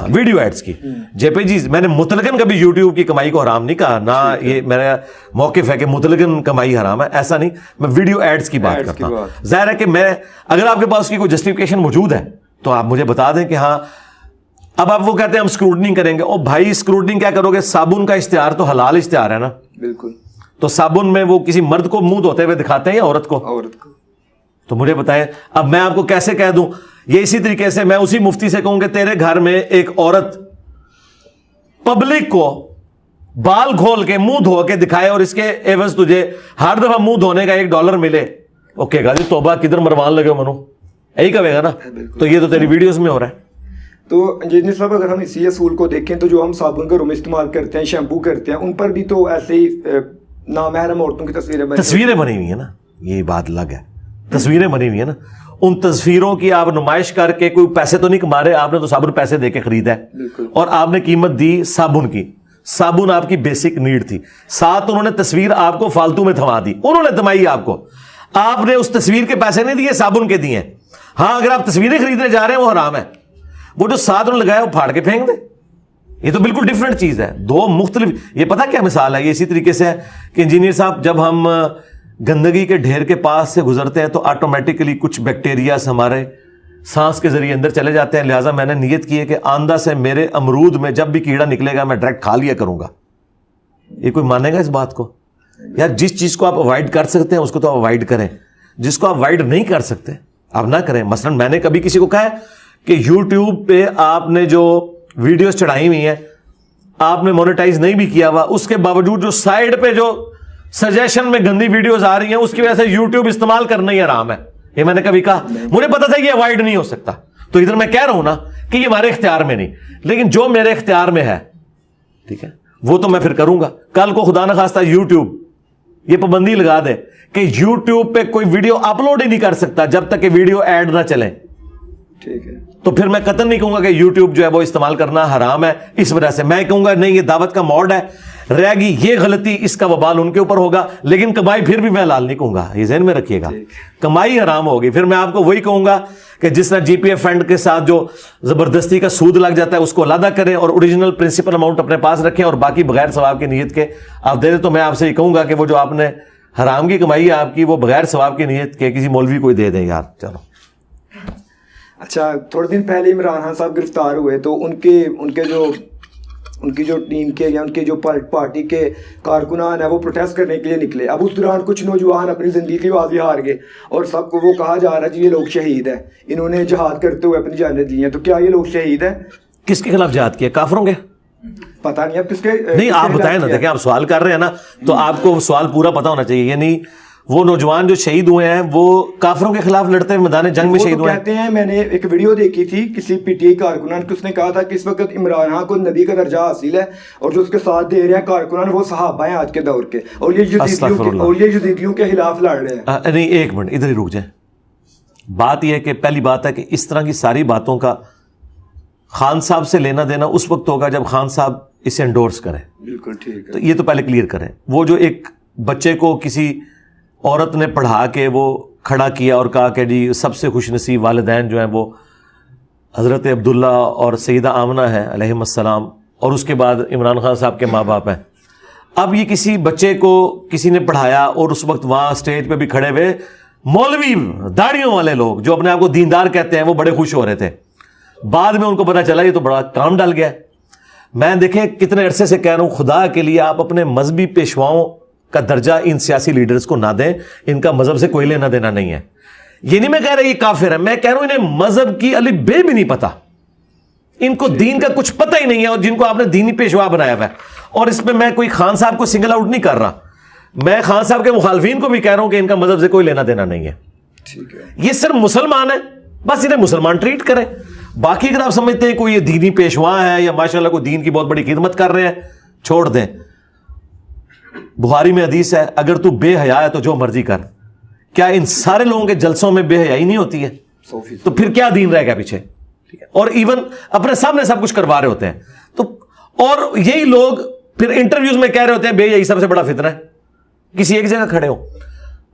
[SPEAKER 2] ویڈیو ایڈز کی جے پی جی میں نے مطلقاً کبھی یوٹیوب کی کمائی کو حرام نہیں کہا نہ یہ میرا موقف ہے کہ مطلقاً کمائی حرام ہے ایسا نہیں. میں ویڈیو ایڈز کی بات کرتا ہوں. ظاہر ہے کہ میں اگر آپ کے پاس اس کی کوئی جسٹیفیکیشن موجود ہے تو آپ مجھے بتا دیں کہ ہاں. اب آپ وہ کہتے ہیں ہم اسکروٹنی کریں گے. او بھائی اسکروٹنی کیا کرو گے. صابن کا اشتہار تو حلال اشتہار ہے نا.
[SPEAKER 1] بالکل.
[SPEAKER 2] تو صابن میں وہ کسی مرد کو منہ دھوتے ہوئے دکھاتے ہیں یا عورت کو. تو مجھے بتائیں اب میں آپ کو کیسے کہہ دوں. یہ اسی طریقے سے میں اسی مفتی سے کہوں کہ تیرے گھر میں ایک عورت پبلک کو بال کھول کے منہ دھو کے دکھائے اور اس کے عوض تجھے ہر دفعہ منہ دھونے کا $1 ملے اوکے گا جی توبہ کدھر مروان لگے منو یہی کہے گا نا. تو یہ تو تیری ویڈیوز میں ہو رہا ہے.
[SPEAKER 1] تو انجینئر صاحب اگر ہم اسی اصول کو دیکھیں تو جو ہم صابن گھروں میں استعمال کرتے ہیں شیمپو کرتے ہیں ان پر بھی تو ایسے ہی نامحرم عورتوں کی تصویریں
[SPEAKER 2] بنی ہوئی ہیں نا. یہ بات الگ ہے. تصویریں بنی ہوئی ہیں نا. ان تصویروں کی آپ نمائش کر کے کوئی پیسے تو نہیں کما رہے. آپ نے تو صابن پیسے دے کے خریدا ہے اور آپ نے قیمت دی صابن کی. صابن آپ کی بیسک نیڈ تھی. ساتھ انہوں نے تصویر آپ کو فالتو میں تھما دی. انہوں نے تھمائی آپ کو. آپ نے اس تصویر کے پیسے نہیں دیے صابن کے دیے. ہاں اگر آپ تصویریں خریدنے جا رہے ہیں وہ حرام ہے. وہ جو ساتھ انہوں نے لگایا وہ پھاڑ کے پھینک دے. یہ تو بالکل ڈفرینٹ چیز ہے. دو مختلف. یہ پتہ کیا مثال ہے. یہ اسی طریقے سے ہے کہ انجینئر صاحب جب ہم گندگی کے ڈھیر کے پاس سے گزرتے ہیں تو آٹومیٹکلی کچھ بیکٹیریاز ہمارے سانس کے ذریعے اندر چلے جاتے ہیں. لہٰذا میں نے نیت کی ہے کہ آئندہ سے میرے امرود میں جب بھی کیڑا نکلے گا میں ڈائریکٹ کھا لیا کروں گا. یہ کوئی مانے گا اس بات کو. یار جس چیز کو آپ اوائڈ کر سکتے ہیں اس کو تو اوائڈ کریں. جس کو آپ اوائڈ نہیں کر سکتے آپ نہ کریں. مثلا میں نے کبھی کسی کو کہا ہے کہ یوٹیوب پہ آپ نے جو ویڈیوز چڑھائی ہوئی ہیں آپ نے مونیٹائز نہیں بھی کیا ہوا اس کے باوجود جو سائڈ پہ جو سجیشن میں گندی ویڈیوز آ رہی ہیں اس کی وجہ سے یوٹیوب استعمال کرنا ہی حرام ہے. یہ میں نے کبھی کہا. مجھے پتا تھا کہ یہ اوائڈ نہیں ہو سکتا. تو ادھر میں کہہ رہا ہوں نا کہ یہ ہمارے اختیار میں نہیں لیکن جو میرے اختیار میں ہے ٹھیک ہے وہ تو میں پھر کروں گا. کل کو خدا نہ خواستہ یوٹیوب یہ پابندی لگا دے کہ یوٹیوب پہ کوئی ویڈیو اپلوڈ ہی نہیں کر سکتا جب تک کہ ویڈیو ایڈ نہ چلے
[SPEAKER 1] ٹھیک ہے
[SPEAKER 2] تو پھر میں قطعاً نہیں کہوں گا کہ یوٹیوب جو ہے وہ استعمال کرنا حرام ہے. اس وجہ سے میں کہوں گا نہیں یہ دعوت کا موڈ ہے رہ گی یہ غلطی اس کا وبال ان کے اوپر ہوگا لیکن کمائی پھر بھی میں حلال نہیں کہوں گا. یہ ذہن میں رکھیے گا. کمائی حرام ہوگی. پھر میں آپ کو وہی کہوں گا کہ جس طرح جی پی ایف فنڈ کے ساتھ جو زبردستی کا سود لگ جاتا ہے اس کو علیحدہ کریں اور اوریجنل پرنسپل اماؤنٹ اپنے پاس رکھیں اور باقی بغیر ثواب کی نیت کے آپ دے دیں. تو میں آپ سے یہ کہوں گا کہ وہ جو آپ نے حرام کی کمائی ہے آپ کی وہ بغیر ثواب کی نیت کے کسی مولوی کو دے دیں یار. چلو
[SPEAKER 1] اچھا تھوڑے دن پہلے عمران خان صاحب گرفتار ہوئے تو ان کی جو ٹیم کے یا ان کے جو پارٹی کے کارکنان ہیں وہ پروٹیسٹ کرنے کے لیے نکلے. اب اس دوران کچھ نوجوان اپنی زندگی کی بازی ہار گئے اور سب کو وہ کہا جا رہا ہے کہ یہ لوگ شہید ہیں انہوں نے جہاد کرتے ہوئے اپنی جانیں دی ہیں. تو کیا یہ لوگ شہید ہیں؟
[SPEAKER 2] کس کے خلاف جہاد کیا؟ کافروں کے؟
[SPEAKER 1] پتہ نہیں اب کس کے
[SPEAKER 2] نہیں آپ بتائیں نا. دیکھیں آپ سوال کر رہے ہیں نا تو آپ کو سوال پورا پتہ ہونا چاہیے. یعنی وہ نوجوان جو شہید ہوئے ہیں وہ کافروں کے خلاف لڑتے ہوئے میدان جنگ میں شہید ہوئے ہیں.
[SPEAKER 1] کہتے ہیں میں نے ایک ویڈیو دیکھی تھی کسی پی ٹی آئی کارکنان کی اس نے کہا تھا کہ اس وقت عمران خان کو نبی کا درجہ حاصل ہے اور جو اس کے ساتھ دے رہے ہیں کارکنان وہ صحابہ ہیں آج کے دور کے اور یہ یزیدیوں کے خلاف لڑ رہے ہیں.
[SPEAKER 2] نہیں ایک منٹ ادھر ہی رک جائیں. بات یہ ہے کہ پہلی بات ہے کہ اس طرح کی ساری باتوں کا خان صاحب سے لینا دینا اس وقت ہوگا جب خان صاحب اسے انڈورس کریں.
[SPEAKER 1] بالکل ٹھیک ہے.
[SPEAKER 2] تو یہ تو پہلے کلیئر کریں. وہ جو ایک بچے کو کسی عورت نے پڑھا کے وہ کھڑا کیا اور کہا کہ جی سب سے خوش نصیب والدین جو ہیں وہ حضرت عبداللہ اور سیدہ آمنہ ہیں علیہم السلام اور اس کے بعد عمران خان صاحب کے ماں باپ ہیں. اب یہ کسی بچے کو کسی نے پڑھایا اور اس وقت وہاں اسٹیج پہ بھی کھڑے ہوئے مولوی داڑھیوں والے لوگ جو اپنے آپ کو دیندار کہتے ہیں وہ بڑے خوش ہو رہے تھے. بعد میں ان کو پتا چلا یہ تو بڑا کام ڈل گیا. میں دیکھیں کتنے عرصے سے کہہ رہا ہوں خدا کے لیے آپ اپنے مذہبی پیشواؤں کا درجہ ان سیاسی لیڈرز کو نہ دیں. ان کا مذہب سے کوئی لینا دینا نہیں ہے. یہ نہیں میں کہہ رہا یہ کافر ہے. میں کہہ رہا ہوں انہیں مذہب کی الف بے بھی نہیں پتا. ان کو دین کا کچھ پتہ ہی نہیں ہے اور جن کو آپ نے دینی پیشوا بنایا ہوا ہے. اور اس میں کوئی خان صاحب کو سنگل آؤٹ نہیں کر رہا. میں خان صاحب کے مخالفین کو بھی کہہ رہا ہوں کہ ان کا مذہب سے کوئی لینا دینا نہیں ہے.
[SPEAKER 1] ٹھیک ہے.
[SPEAKER 2] یہ صرف مسلمان ہیں بس انہیں مسلمان ٹریٹ کریں. باقی اگر آپ سمجھتے ہیں کوئی یہ دینی پیشوا ہے یا ماشاءاللہ کوئی دین کی بہت بڑی خدمت کر رہے ہیں, چھوڑ دیں. بخاری میں حدیث ہے, اگر تو بے حیا ہے تو جو مرضی کر. کیا ان سارے لوگوں کے جلسوں میں بے حیائی نہیں ہوتی ہے؟ تو پھر کیا دین رہ گیا پیچھے؟ اور ایون اپنے سامنے سب کچھ کروا رہے ہوتے ہیں. تو اور یہی لوگ پھر انٹرویوز میں کہہ رہے ہوتے ہیں بے حیائی سب سے بڑا فتنہ ہے, کسی ایک جگہ کھڑے ہو.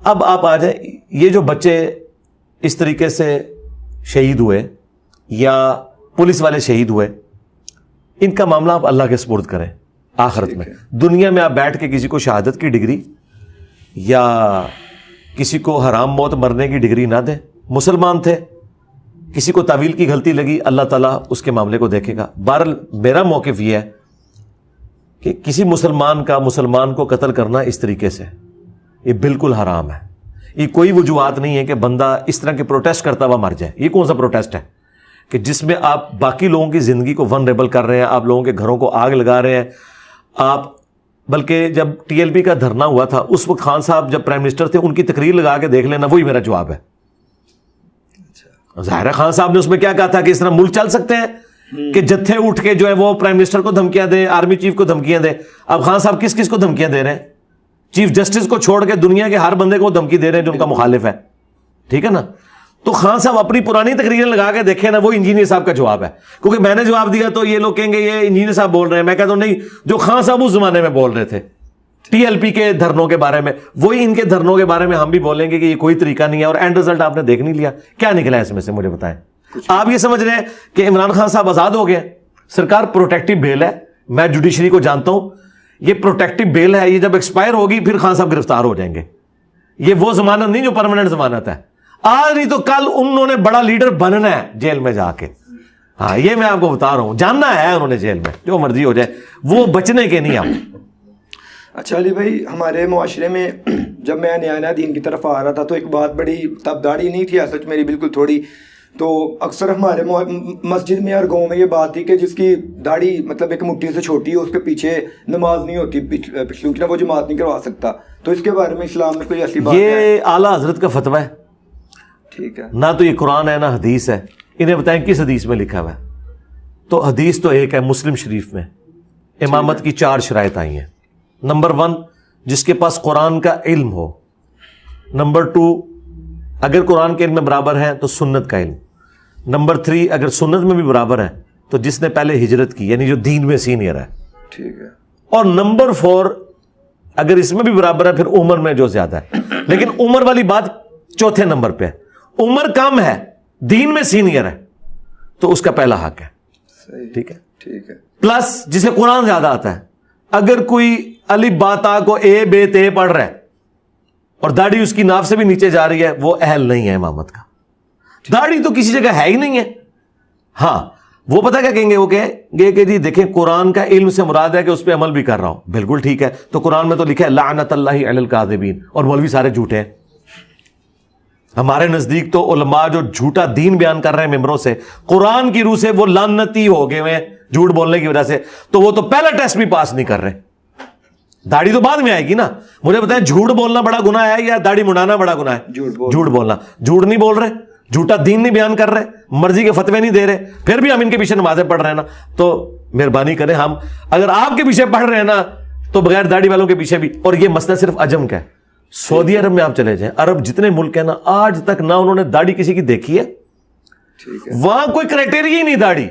[SPEAKER 2] اب آپ آ جائیں, یہ جو بچے اس طریقے سے شہید ہوئے یا پولیس والے شہید ہوئے, ان کا معاملہ آپ اللہ کے سپرد کریں. آخرت میں دنیا میں آپ بیٹھ کے کسی کو شہادت کی ڈگری یا کسی کو حرام موت مرنے کی ڈگری نہ دیں. مسلمان تھے, کسی کو تعویل کی غلطی لگی, اللہ تعالیٰ اس کے معاملے کو دیکھے گا. بہرحال میرا موقف یہ ہے کہ کسی مسلمان کا مسلمان کو قتل کرنا اس طریقے سے یہ بالکل حرام ہے. یہ کوئی وجوہات نہیں ہے کہ بندہ اس طرح کے پروٹیسٹ کرتا ہوا مر جائے. یہ کون سا پروٹیسٹ ہے کہ جس میں آپ باقی لوگوں کی زندگی کو ونریبل کر رہے ہیں, آپ لوگوں کے گھروں کو آگ لگا رہے ہیں. آپ بلکہ جب ٹی ایل پی کا دھرنا ہوا تھا اس وقت خان صاحب جب پرائم منسٹر تھے, ان کی تقریر لگا کے دیکھ لینا, وہی میرا جواب ہے. ظاہر ہے خان صاحب نے اس میں کیا کہا تھا کہ اس طرح ملک چل سکتے ہیں کہ جتھے اٹھ کے جو ہے وہ پرائم منسٹر کو دھمکیاں دیں, آرمی چیف کو دھمکیاں دیں. اب خان صاحب کس کس کو دھمکیاں دے رہے ہیں؟ چیف جسٹس کو چھوڑ کے دنیا کے ہر بندے کو دھمکی دے رہے ہیں جو ان کا مخالف ہے. ٹھیک ہے نا. تو خان صاحب اپنی پرانی تقریریں لگا کے دیکھیں نا, وہ انجینئر صاحب کا جواب ہے. کیونکہ میں نے جواب دیا تو یہ لوگ کہیں گے یہ انجینئر صاحب بول رہے ہیں. میں کہتا ہوں نہیں, جو خان صاحب اس زمانے میں بول رہے تھے ٹی ایل پی کے دھرنوں کے بارے میں, وہی ان کے دھرنوں کے بارے میں ہم بھی بولیں گے کہ یہ کوئی طریقہ نہیں ہے. اور اینڈ رزلٹ آپ نے دیکھ نہیں لیا, کیا نکلا ہے اس میں سے مجھے بتائیں. آپ یہ سمجھ رہے ہیں کہ عمران خان صاحب آزاد ہو گئے, سرکار پروٹیکٹیو بیل ہے. میں جوڈیشری کو جانتا ہوں, یہ پروٹیکٹیو بیل ہے, یہ جب ایکسپائر ہوگی پھر خان صاحب گرفتار ہو جائیں گے. یہ وہ ضمانت نہیں جو پرماننٹ ضمانت ہے. آج نہیں تو کل انہوں نے بڑا لیڈر بننا ہے جیل میں جا کے. ہاں یہ میں آپ کو بتا رہا ہوں, جاننا ہے انہوں نے جیل میں, جو مرضی ہو جائے, وہ بچنے کے نہیں. آپ
[SPEAKER 1] اچھا علی بھائی, ہمارے معاشرے میں جب میں نیا دین کی طرف آ رہا تھا تو ایک بات بڑی, تب داڑھی نہیں تھی سچ میری بالکل تھوڑی, تو اکثر ہمارے مسجد میں اور گاؤں میں یہ بات تھی کہ جس کی داڑھی مطلب ایک مٹھی سے چھوٹی ہے اس کے پیچھے نماز نہیں ہوتی, پچھلوں کی, نہ وہ جماعت نہیں کروا سکتا. تو اس کے بارے میں اسلام میں کوئی ایسی بات ہے؟
[SPEAKER 2] یہ اعلیٰ حضرت کا فتویٰ ہے.
[SPEAKER 1] ٹھیک ہے,
[SPEAKER 2] نہ تو یہ قرآن ہے نہ حدیث ہے. انہیں بتائیں کس حدیث میں لکھا ہوا ہے. تو حدیث تو ایک ہے, مسلم شریف میں امامت کی 4 شرائط آئی ہیں. نمبر 1, جس کے پاس قرآن کا علم ہو. نمبر 2, اگر قرآن کے علم میں برابر ہے تو سنت کا علم. نمبر 3, اگر سنت میں بھی برابر ہے تو جس نے پہلے ہجرت کی, یعنی جو دین میں سینئر ہے.
[SPEAKER 1] ٹھیک ہے.
[SPEAKER 2] اور نمبر 4, اگر اس میں بھی برابر ہے پھر عمر میں جو زیادہ ہے. لیکن عمر والی بات چوتھے نمبر پہ ہے. عمر کم ہے, دین میں سینئر ہے, تو اس کا پہلا حق ہے. ٹھیک ہے,
[SPEAKER 1] ٹھیک ہے.
[SPEAKER 2] پلس جسے قرآن زیادہ آتا ہے, اگر کوئی الف با تا کو اے بے تے پڑھ رہا ہے اور داڑھی اس کی ناف سے بھی نیچے جا رہی ہے, وہ اہل نہیں ہے امامت کا. داڑھی تو کسی جگہ ہے ہی نہیں ہے. ہاں وہ پتہ کیا کہیں گے, وہ کہیں گے کہ جی دیکھیں قرآن کا علم سے مراد ہے کہ اس پہ عمل بھی کر رہا ہوں. بالکل ٹھیک ہے, تو قرآن میں تو لکھا ہے لعنت اللہ علی الکاذبین, اور مولوی سارے جھوٹے ہیں. ہمارے نزدیک تو علماء جو جھوٹا دین بیان کر رہے ہیں ممبروں سے, قرآن کی روح سے وہ لعنتی ہو گئے ہیں جھوٹ بولنے کی وجہ سے. تو وہ تو پہلا ٹیسٹ بھی پاس نہیں کر رہے. داڑھی تو بعد میں آئے گی نا. مجھے بتائیں جھوٹ بولنا بڑا گناہ ہے یا داڑھی منڈانا بڑا گناہ ہے؟ جھوٹ بولنا. جھوٹ نہیں بول رہے, جھوٹا دین نہیں بیان کر رہے, مرضی کے فتوے نہیں دے رہے, پھر بھی ہم ان کے پیچھے نمازیں پڑھ رہے ہیں نا. تو مہربانی کریں, ہم اگر آپ کے پیچھے پڑھ رہے ہیں نا تو بغیر داڑھی والوں کے پیچھے بھی. اور یہ مسئلہ صرف عجم کا ہے. سعودی عرب میں آپ چلے جائیں, عرب جتنے ملک ہیں نا, آج تک نہ انہوں نے داڑھی کسی کی دیکھی ہے. وہاں کوئی کرائٹیریا ہی نہیں داڑھی.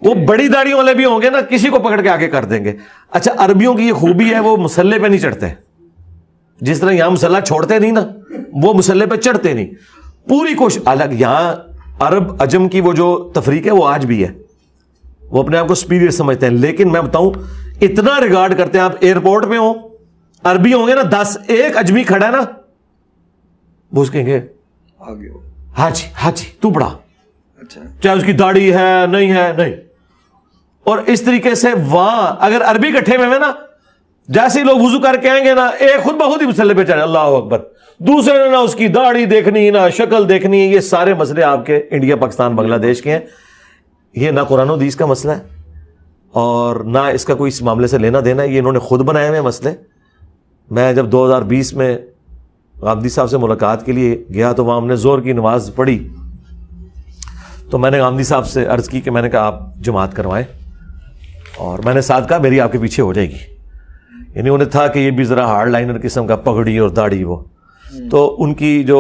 [SPEAKER 2] وہ بڑی داڑھی والے بھی ہوں گے نا, کسی کو پکڑ کے آگے کر دیں گے. اچھا عربیوں کی یہ خوبی ہے, وہ مسلح پہ نہیں چڑھتے. جس طرح یہاں مسلح چھوڑتے نہیں نا, وہ مسلح پہ چڑھتے نہیں. پوری کوشش الگ. یہاں عرب عجم کی وہ جو تفریق ہے وہ آج بھی ہے, وہ اپنے آپ کو سپیریئر سمجھتے ہیں. لیکن میں بتاؤں اتنا ریگارڈ کرتے ہیں. آپ ایئرپورٹ پہ ہوں, عربی ہوں گے نا 10, ایک اجمی کھڑا ہے نا, وہ اس کہیں گے ہاں جی ہاں جی تو بڑا, چاہے اس کی داڑھی ہے نہیں ہے نہیں. اور اس طریقے سے وہاں اگر عربی کٹھے میں نا, جیسے لوگ وضو کر کے آئیں گے نا, ایک خود بخود ہی مسلح پہ چڑھے, اللہ اکبر. دوسرے نے نہ اس کی داڑھی دیکھنی نہ شکل دیکھنی. یہ سارے مسئلے آپ کے انڈیا پاکستان بنگلہ دیش کے ہیں. یہ نہ قرآن و حدیث کا مسئلہ ہے اور نہ اس کا کوئی اس معاملے سے لینا دینا ہے. یہ انہوں نے خود بنائے ہوئے مسئلے. میں جب 2020 میں غامدی صاحب سے ملاقات کے لیے گیا تو وہاں ہم نے زور کی نماز پڑھی تو میں نے غامدی صاحب سے عرض کی کہ میں نے کہا آپ جماعت کروائیں, اور میں نے ساتھ کہا میری آپ کے پیچھے ہو جائے گی. یعنی انہیں تھا کہ یہ بھی ذرا ہارڈ لائنر قسم کا, پگڑی اور داڑھی, وہ تو ان کی جو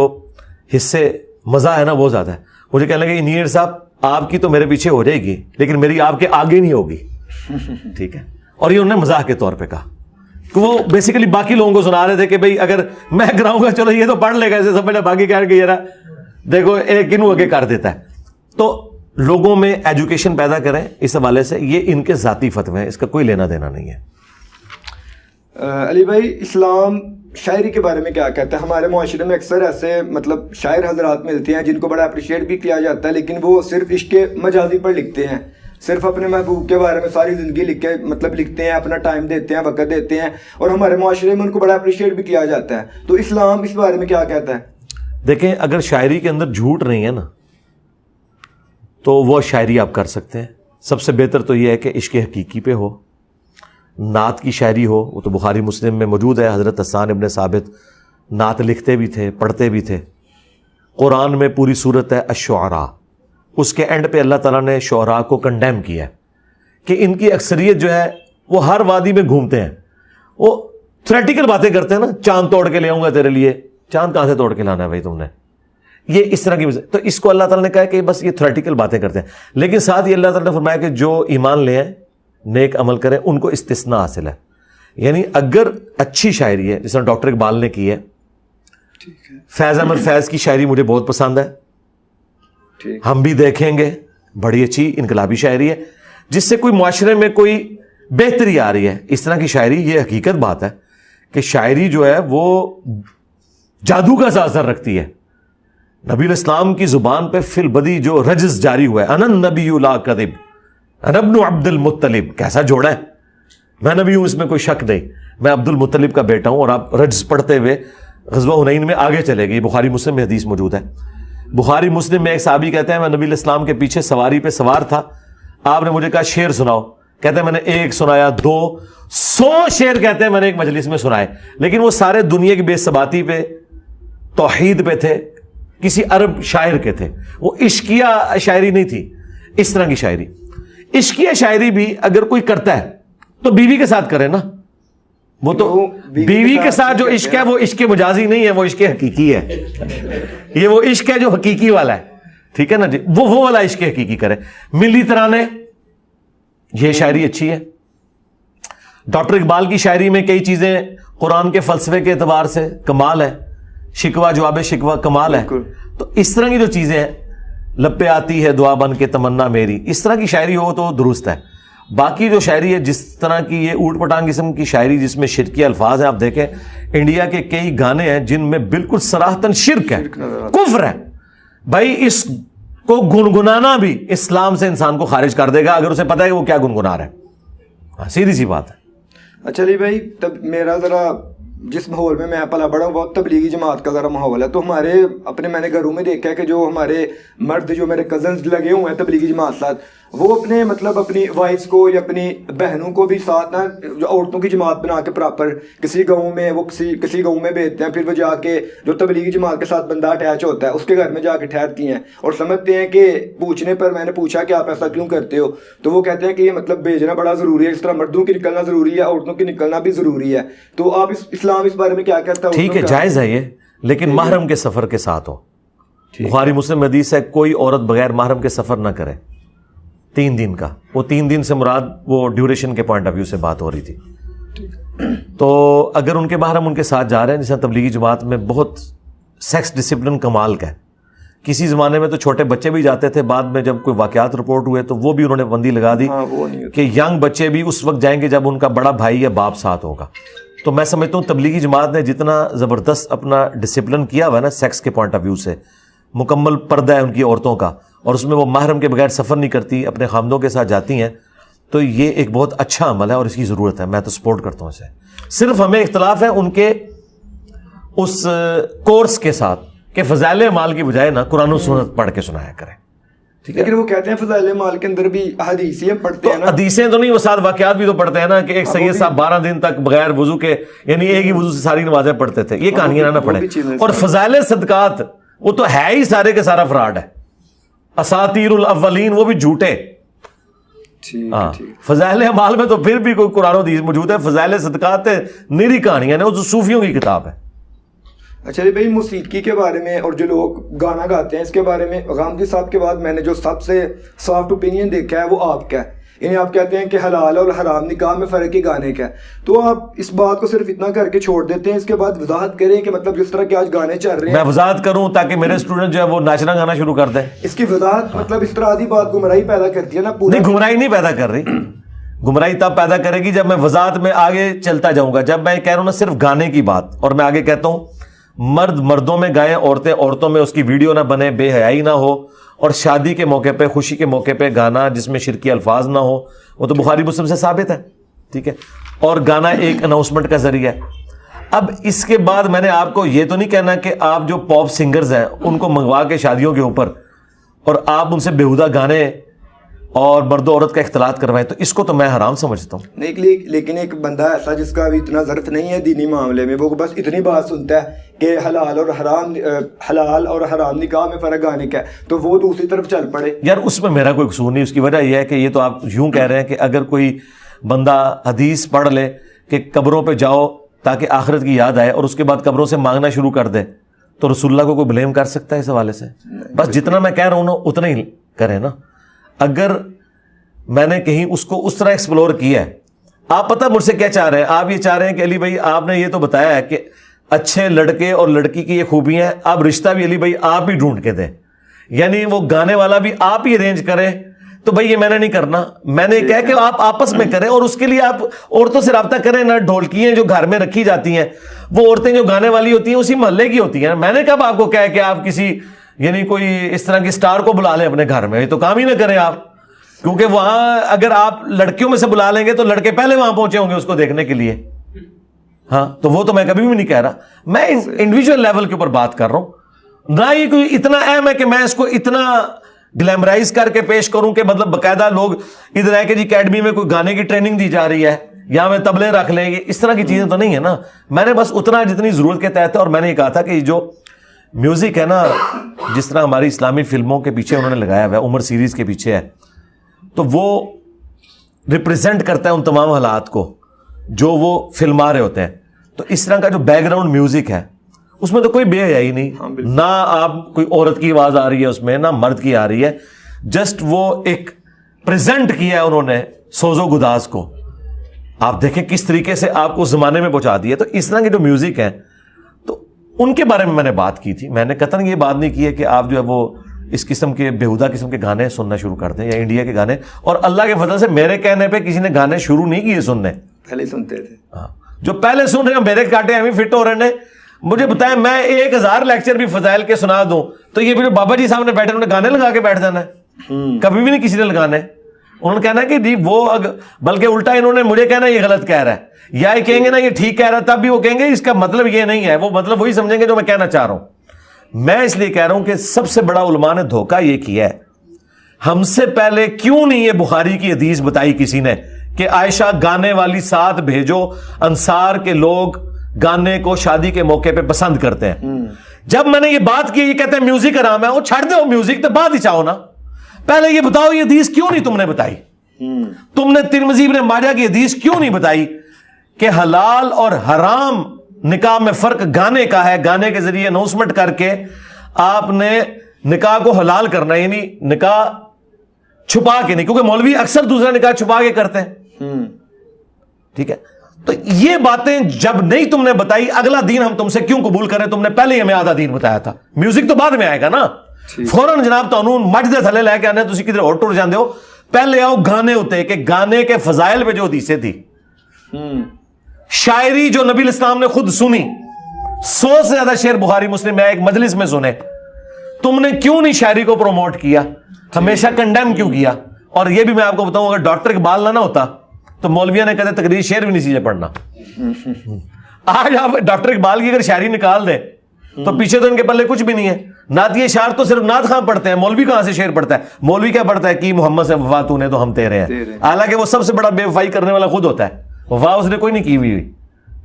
[SPEAKER 2] حصے مزہ ہے نا وہ زیادہ ہے. مجھے کہنے لگے انجینئر صاحب آپ کی تو میرے پیچھے ہو جائے گی لیکن میری آپ کے آگے نہیں ہوگی. ٹھیک ہے, اور یہ انہوں نے مزاح کے طور پہ کہا کہ وہ بیسیکلی باقی لوگوں کو سنا رہے تھے کہ بھئی اگر میں کراؤں گا چلو یہ تو پڑھ لے گا, ایسے سمجھ لے باقی کہہ کے ذرا دیکھو ایک انہوں آگے کر دیتا ہے. تو لوگوں میں ایجوکیشن پیدا کریں اس حوالے سے, یہ ان کے ذاتی فتوے ہیں, اس کا کوئی لینا دینا نہیں ہے.
[SPEAKER 1] علی بھائی, اسلام شاعری کے بارے میں کیا کہتا ہے؟ ہمارے معاشرے میں اکثر ایسے مطلب شاعر حضرات ملتے ہیں جن کو بڑا اپریشیٹ بھی کیا جاتا ہے, لیکن وہ صرف عشق مجازی پر لکھتے ہیں, صرف اپنے محبوب کے بارے میں ساری زندگی لکھتے ہیں, اپنا ٹائم دیتے ہیں, وقت دیتے ہیں, اور ہمارے معاشرے میں ان کو بڑا اپریشیٹ بھی کیا جاتا ہے. تو اسلام اس بارے میں کیا کہتا ہے؟
[SPEAKER 2] دیکھیں, اگر شاعری کے اندر جھوٹ نہیں ہے نا تو وہ شاعری آپ کر سکتے ہیں. سب سے بہتر تو یہ ہے کہ عشق حقیقی پہ ہو, نعت کی شاعری ہو. وہ تو بخاری مسلم میں موجود ہے, حضرت حسان ابن ثابت نعت لکھتے بھی تھے, پڑھتے بھی تھے. قرآن میں پوری صورت ہے الشعراء, اس کے اینڈ پہ اللہ تعالیٰ نے شعراء کو کنڈیم کیا ہے کہ ان کی اکثریت جو ہے وہ ہر وادی میں گھومتے ہیں, وہ تھریٹیکل باتیں کرتے ہیں نا, چاند توڑ کے لے آؤں گا تیرے لیے. چاند کہاں سے توڑ کے لانا ہے بھائی تم نے, یہ اس طرح کی. تو اس کو اللہ تعالیٰ نے کہا کہ بس یہ تھریٹیکل باتیں کرتے ہیں, لیکن ساتھ ہی اللہ تعالیٰ نے فرمایا کہ جو ایمان لے آئیں, نیک عمل کریں, ان کو استثناء حاصل ہے. یعنی اگر اچھی شاعری ہے, جس طرح ڈاکٹر اقبال نے کی ہے, فیض احمد فیض کی شاعری مجھے بہت پسند ہے, ہم بھی دیکھیں گے, بڑی اچھی انقلابی شاعری ہے جس سے کوئی معاشرے میں کوئی بہتری آ رہی ہے. اس طرح کی شاعری, یہ حقیقت بات ہے کہ شاعری جو ہے وہ جادو کا سا اثر رکھتی ہے. نبی الاسلام کی زبان پہ فی البدی جو رجز جاری ہوا ہے, انا النبی لا کذب انا ابن عبد المطلب, کیسا جوڑا ہے, میں نبی ہوں اس میں کوئی شک نہیں, میں عبد المطلب کا بیٹا ہوں. اور آپ رجز پڑھتے ہوئے غزوہ حنین میں آگے چلے گئے. بخاری مسلم میں حدیث موجود ہے. بخاری مسلم میں ایک صحابی کہتے ہیں میں نبی الاسلام کے پیچھے سواری پہ سوار تھا, آپ نے مجھے کہا شعر سناؤ, کہتے ہیں میں نے 1 سنایا, 2, 100 شعر کہتے ہیں میں نے ایک مجلس میں سنائے, لیکن وہ سارے دنیا کی بے ثباتی پہ, توحید پہ تھے, کسی عرب شاعر کے تھے. وہ عشقیہ شاعری نہیں تھی, اس طرح کی شاعری. عشقیہ شاعری بھی اگر کوئی کرتا ہے تو بیوی کے ساتھ کرے نا, وہ تو بیوی کے ساتھ جو عشق ہے وہ عشق مجازی نہیں ہے, وہ عشق حقیقی ہے. یہ وہ عشق ہے جو حقیقی والا ہے, ٹھیک ہے نا جی, وہ والا عشق حقیقی کرے. ملی ترانے, یہ شاعری اچھی ہے. ڈاکٹر اقبال کی شاعری میں کئی چیزیں قرآن کے فلسفے کے اعتبار سے کمال ہے, شکوہ جواب شکوہ کمال ہے. تو اس طرح کی جو چیزیں ہیں, لب پہ آتی ہے دعا بن کے تمنا میری, اس طرح کی شاعری ہو تو درست ہے. باقی جو شاعری ہے جس طرح کی یہ اوٹ پٹانگ قسم کی شاعری جس میں شرکی الفاظ ہیں, آپ دیکھیں انڈیا کے کئی گانے ہیں جن میں بالکل صراحتاً شرک ہے, کفر ہے. بھائی اس کو گنگنانا بھی اسلام سے انسان کو خارج کر دے گا اگر اسے پتہ ہے کہ وہ کیا گنگنا رہا ہے. سیدھی سی بات ہے.
[SPEAKER 1] اچھا علی بھائی, تب میرا ذرا جس ماحول میں پلا بڑا ہوں وہ تبلیغی جماعت کا ذرا ماحول ہے. تو ہمارے اپنے میں نے گھروں میں دیکھا ہے کہ جو ہمارے مرد, جو میرے کزنز لگے ہوئے ہیں تبلیغی جماعت ساتھ, وہ اپنے مطلب اپنی وائفس کو یا اپنی بہنوں کو بھی ساتھ نا, جو عورتوں کی جماعت بنا کے پراپر کسی گاؤں میں, وہ کسی گاؤں میں بھیجتے ہیں. پھر وہ جا کے جو تبلیغی جماعت کے ساتھ بندہ اٹیچ ہوتا ہے اس کے گھر میں جا کے ٹھہرتی ہیں, اور سمجھتے ہیں کہ پوچھنے پر میں نے پوچھا کہ آپ ایسا کیوں کرتے ہو, تو وہ کہتے ہیں کہ یہ مطلب بھیجنا بڑا ضروری ہے, اس طرح مردوں کی نکلنا ضروری ہے, عورتوں کی نکلنا بھی ضروری ہے. تو آپ اسلام اس بارے میں کیا کہتا ہے؟
[SPEAKER 2] ٹھیک ہے, جائز ہے یہ, لیکن محرم کے سفر کے ساتھ ہو. بخاری مسلم حدیث ہے کوئی عورت بغیر محرم کے سفر نہ کرے 3 دن کا. وہ 3 دن سے مراد وہ ڈیوریشن کے پوائنٹ آف ویو سے بات ہو رہی تھی. تو اگر ان کے محرم ان کے ساتھ جا رہے ہیں, جیسے تبلیغی جماعت میں بہت سیکس ڈسپلن کمال کا ہے. کسی زمانے میں تو چھوٹے بچے بھی جاتے تھے, بعد میں جب کوئی واقعات رپورٹ ہوئے تو وہ بھی انہوں نے بندی لگا دی کہ ینگ بچے بھی اس وقت جائیں گے جب ان کا بڑا بھائی یا باپ ساتھ ہوگا. تو میں سمجھتا ہوں تبلیغی جماعت نے جتنا زبردست اپنا ڈسپلن کیا ہوا ہے نا سیکس کے پوائنٹ آف ویو سے, مکمل پردہ ہے ان کی عورتوں کا, اور اس میں وہ محرم کے بغیر سفر نہیں کرتی, اپنے خامدوں کے ساتھ جاتی ہیں, تو یہ ایک بہت اچھا عمل ہے اور اس کی ضرورت ہے. میں تو سپورٹ کرتا ہوں اسے. صرف ہمیں اختلاف ہے ان کے اس کورس کے ساتھ کہ فضائل اعمال کی بجائے نا قرآن و سنت پڑھ کے سنایا کریں.
[SPEAKER 1] لیکن وہ کہتے ہیں فضائل اعمال کے اندر بھی حدیثیں پڑھتے ہیں نا.
[SPEAKER 2] حدیثیں تو نہیں, وہ ساتھ واقعات بھی تو پڑھتے ہیں نا کہ ایک سید صاحب 12 دن تک بغیر وضو کے, یعنی ایک ہی وضو سے ساری نمازیں پڑھتے تھے. یہ کہانیاں نہ پڑھیں. اور فضائل صدقات وہ تو ہے ہی سارے کے سارا فراڈ ہے. اساطیر الاولین وہ بھی جھوٹے.
[SPEAKER 1] ٹھیک
[SPEAKER 2] ہاں
[SPEAKER 1] ٹھیک.
[SPEAKER 2] فضائل اعمال میں تو پھر بھی کوئی قرآن و حدیث موجود ہے. فضائل صدقات نیری کہانیاں نے, وہ صوفیوں کی کتاب ہے.
[SPEAKER 1] اچھا جی بھائی, موسیقی کے بارے میں اور جو لوگ گانا گاتے ہیں اس کے بارے میں, غامدی صاحب کے بعد میں نے جو سب سے سافٹ اوپینین دیکھا ہے وہ آپ کا ہے. یعنی آپ کہتے ہیں کہ حلال اور حرام نکاح میں فرق ہی گانے کا ہے. تو آپ اس بات کو صرف اتنا کر کے چھوڑ دیتے ہیں, اس کے بعد وضاحت کریں کہ مطلب جس طرح کے آج گانے چل رہے ہیں.
[SPEAKER 2] میں وضاحت کروں تاکہ میرے اسٹوڈنٹ جو ہے وہ ناچنا گانا شروع کر دیں.
[SPEAKER 1] اس کی وضاحت مطلب اس طرح آدھی بات گمراہی پیدا کرتی ہے نا. پورا
[SPEAKER 2] نہیں, گمراہی نہیں پیدا کر رہی. گمراہی تب پیدا کرے گی جب میں وضاحت میں آگے چلتا جاؤں گا. جب میں کہہ رہا ہوں نا صرف گانے کی بات, اور میں آگے کہتا ہوں مرد مردوں میں گائیں, عورتیں عورتوں میں اس کی ویڈیو نہ بنے, بے حیائی نہ ہو, اور شادی کے موقع پہ, خوشی کے موقع پہ گانا جس میں شرکی الفاظ نہ ہو, وہ تو بخاری مسلم سے ثابت ہے. ٹھیک ہے, اور گانا ایک اناؤنسمنٹ کا ذریعہ ہے. اب اس کے بعد میں نے آپ کو یہ تو نہیں کہنا کہ آپ جو پاپ سنگرز ہیں ان کو منگوا کے شادیوں کے اوپر اور آپ ان سے بیہودہ گانے اور مرد و عورت کا اختلاط کروائیں, تو اس کو تو میں حرام سمجھتا ہوں.
[SPEAKER 1] نہیں, لیکن ایک بندہ ایسا جس کا ابھی اتنا ظرف نہیں ہے دینی معاملے میں, وہ بس اتنی بات سنتا ہے کہ حلال اور حرام نکاح میں فرق گانے کا ہے, تو وہ دوسری طرف چل پڑے.
[SPEAKER 2] یار اس میں میرا کوئی قصور نہیں. اس کی وجہ یہ ہے کہ یہ تو آپ یوں کہہ رہے ہیں کہ اگر کوئی بندہ حدیث پڑھ لے کہ قبروں پہ جاؤ تاکہ آخرت کی یاد آئے, اور اس کے بعد قبروں سے مانگنا شروع کر دے, تو رسول اللہ کو کوئی بلیم کر سکتا ہے اس حوالے سے؟ بس جتنا میں کہہ رہا ہوں نا اتنا ہی کریں نا. اگر میں نے کہیں اس کو اس طرح ایکسپلور کیا ہے, آپ پتہ مجھ سے کیا چاہ رہے ہیں؟ آپ یہ چاہ رہے ہیں کہ علی بھائی آپ نے یہ تو بتایا ہے کہ اچھے لڑکے اور لڑکی کی یہ خوبیاں ہیں, آپ رشتہ بھی علی بھائی آپ ہی ڈھونڈ کے دیں, یعنی وہ گانے والا بھی آپ ہی ارینج کریں. تو بھائی یہ میں نے نہیں کرنا. میں نے کہا کہ آپ آپس میں کریں, اور اس کے لیے آپ عورتوں سے رابطہ کریں نا. ڈھولکیاں جو گھر میں رکھی جاتی ہیں وہ عورتیں جو گانے والی ہوتی ہیں اسی محلے کی ہوتی ہیں. میں نے کب آپ کو کہا کہ آپ کسی یعنی کوئی اس طرح کی سٹار کو بلا لیں اپنے گھر میں؟ یہ تو کام ہی نہ کریں آپ, کیونکہ وہاں اگر آپ لڑکیوں میں سے بلا لیں گے تو لڑکے پہلے وہاں پہنچے ہوں گے اس کو دیکھنے کے لیے. ہاں, تو وہ تو میں کبھی بھی نہیں کہہ رہا. میں انڈیویجول لیول کے اوپر بات کر رہا ہوں, نہ یہ کوئی اتنا اہم ہے کہ میں اس کو اتنا گلیمرائز کر کے پیش کروں کہ مطلب باقاعدہ لوگ ادھر ہے کہ جی اکیڈمی میں کوئی گانے کی ٹریننگ دی جا رہی ہے, یہاں میں تبلے رکھ لیں گے, اس طرح کی چیزیں تو نہیں ہے نا. میں نے بس اتنا جتنی ضرورت کے تحت ہے, اور میں نے یہ کہا تھا کہ جو میوزک ہے نا, جس طرح ہماری اسلامی فلموں کے پیچھے انہوں نے لگایا ہوا ہے, عمر سیریز کے پیچھے ہے, تو وہ ریپریزنٹ کرتا ہے ان تمام حالات کو جو وہ فلما رہے ہوتے ہیں. تو اس طرح کا جو بیک گراؤنڈ میوزک ہے اس میں تو کوئی بے حیائی نہیں, نہ آپ کوئی عورت کی آواز آ رہی ہے اس میں, نہ مرد کی آ رہی ہے. جسٹ وہ ایک پریزنٹ کیا ہے انہوں نے سوز و گداز کو. آپ دیکھیں کس طریقے سے آپ کو زمانے میں پہنچا دیا. تو اس طرح کے جو میوزک ہیں تو ان کے بارے میں نے بات کی تھی. میں نے قطعاً یہ بات نہیں کی ہے کہ آپ جو ہے وہ اس قسم کے بیہودہ قسم کے گانے سننا شروع کر دیں, یا انڈیا کے گانے. اور اللہ کے فضل سے میرے کہنے پہ کسی نے گانے شروع نہیں کیے سننے,
[SPEAKER 1] پہلے سنتے تھے.
[SPEAKER 2] ہاں, جو پہلے سن رہے ہیں میرے کاٹے ہمیں فٹ ہو رہے ہیں. مجھے بتائیں میں 1000 لیکچر بھی فضائل کے سنا دوں تو یہ بھی بابا جی سامنے بیٹھے انہوں نے گانے لگا کے بیٹھ جانا ہے؟ کبھی بھی نہیں کسی نے لگانا ہے. انہوں نے کہنا کہ جی وہ بلکہ الٹا انہوں نے مجھے کہنا یہ غلط کہہ رہا ہے, یا یہ کہیں گے نا یہ ٹھیک کہہ رہا ہے, تب بھی وہ کہیں گے اس کا مطلب یہ نہیں ہے. وہ مطلب وہی سمجھیں گے جو میں کہنا چاہ رہا ہوں. میں اس لیے کہہ رہا ہوں کہ سب سے بڑا علماء نے دھوکہ یہ کیا ہے. ہم سے پہلے کیوں نہیں یہ بخاری کی حدیث بتائی کسی نے کہ عائشہ گانے والی ساتھ بھیجو, انصار کے لوگ گانے کو شادی کے موقع پہ پسند کرتے ہیں. جب میں نے یہ بات کی, یہ کہتے ہیں میوزک حرام ہے, وہ چھڑ دو میوزک تو بعد ہی چاہو نا, پہلے یہ بتاؤ یہ حدیث کیوں نہیں تم نے بتائی. تم نے ترمذی ابن ماجہ کی حدیث کیوں نہیں بتائی کہ حلال اور حرام نکاح میں فرق گانے کا ہے. گانے کے ذریعے اناؤنسمنٹ کر کے آپ نے نکاح کو حلال کرنا ہے, یعنی نکاح چھپا کے نہیں, کیونکہ مولوی اکثر دوسرا نکاح چھپا کے کرتے ہیں. ٹھیک ہے, تو یہ باتیں جب نہیں تم نے بتائی, اگلا دین ہم تم سے کیوں قبول کریں؟ تم نے پہلے ہی ہمیں آدھا دین بتایا تھا. میوزک تو بعد میں آئے گا نا, فوراً جناب قانون مٹ دے تھلے لے کے آنے, تسی کدھر اور ٹر جاندے ہو. پہلے آؤ گانے ہوتے کہ گانے کے فضائل پہ جو حدیثیں تھی, شاعری جو نبی الاسلام نے خود سنی, 100 سے زیادہ شعر بخاری مسلم میں ایک مجلس میں سنے. تم نے کیوں نہیں شاعری کو پروموٹ کیا, ہمیشہ کنڈیم کیوں کیا؟ اور یہ بھی میں آپ کو بتاؤں, اگر ڈاکٹر اقبال نہ ہوتا تو مولویہ نے کہتے تقریر شعر بھی نہیں سیجے پڑھنا. آج آپ ڈاکٹر اقبال کی اگر شاعری نکال دیں تو پیچھے تو ان کے پلے کچھ بھی نہیں ہے. نعتیہ اشعار تو صرف نعت خواں پڑھتے ہیں, مولوی کہاں سے شعر پڑھتا ہے؟ مولوی کیا پڑھتا ہے کہ محمد سے وفا تو نے تو ہم تیرے ہیں, حالانکہ وہ سب سے بڑا بے وفائی کرنے والا خود ہوتا ہے. وفا اس نے کوئی نہیں کی ہوئی,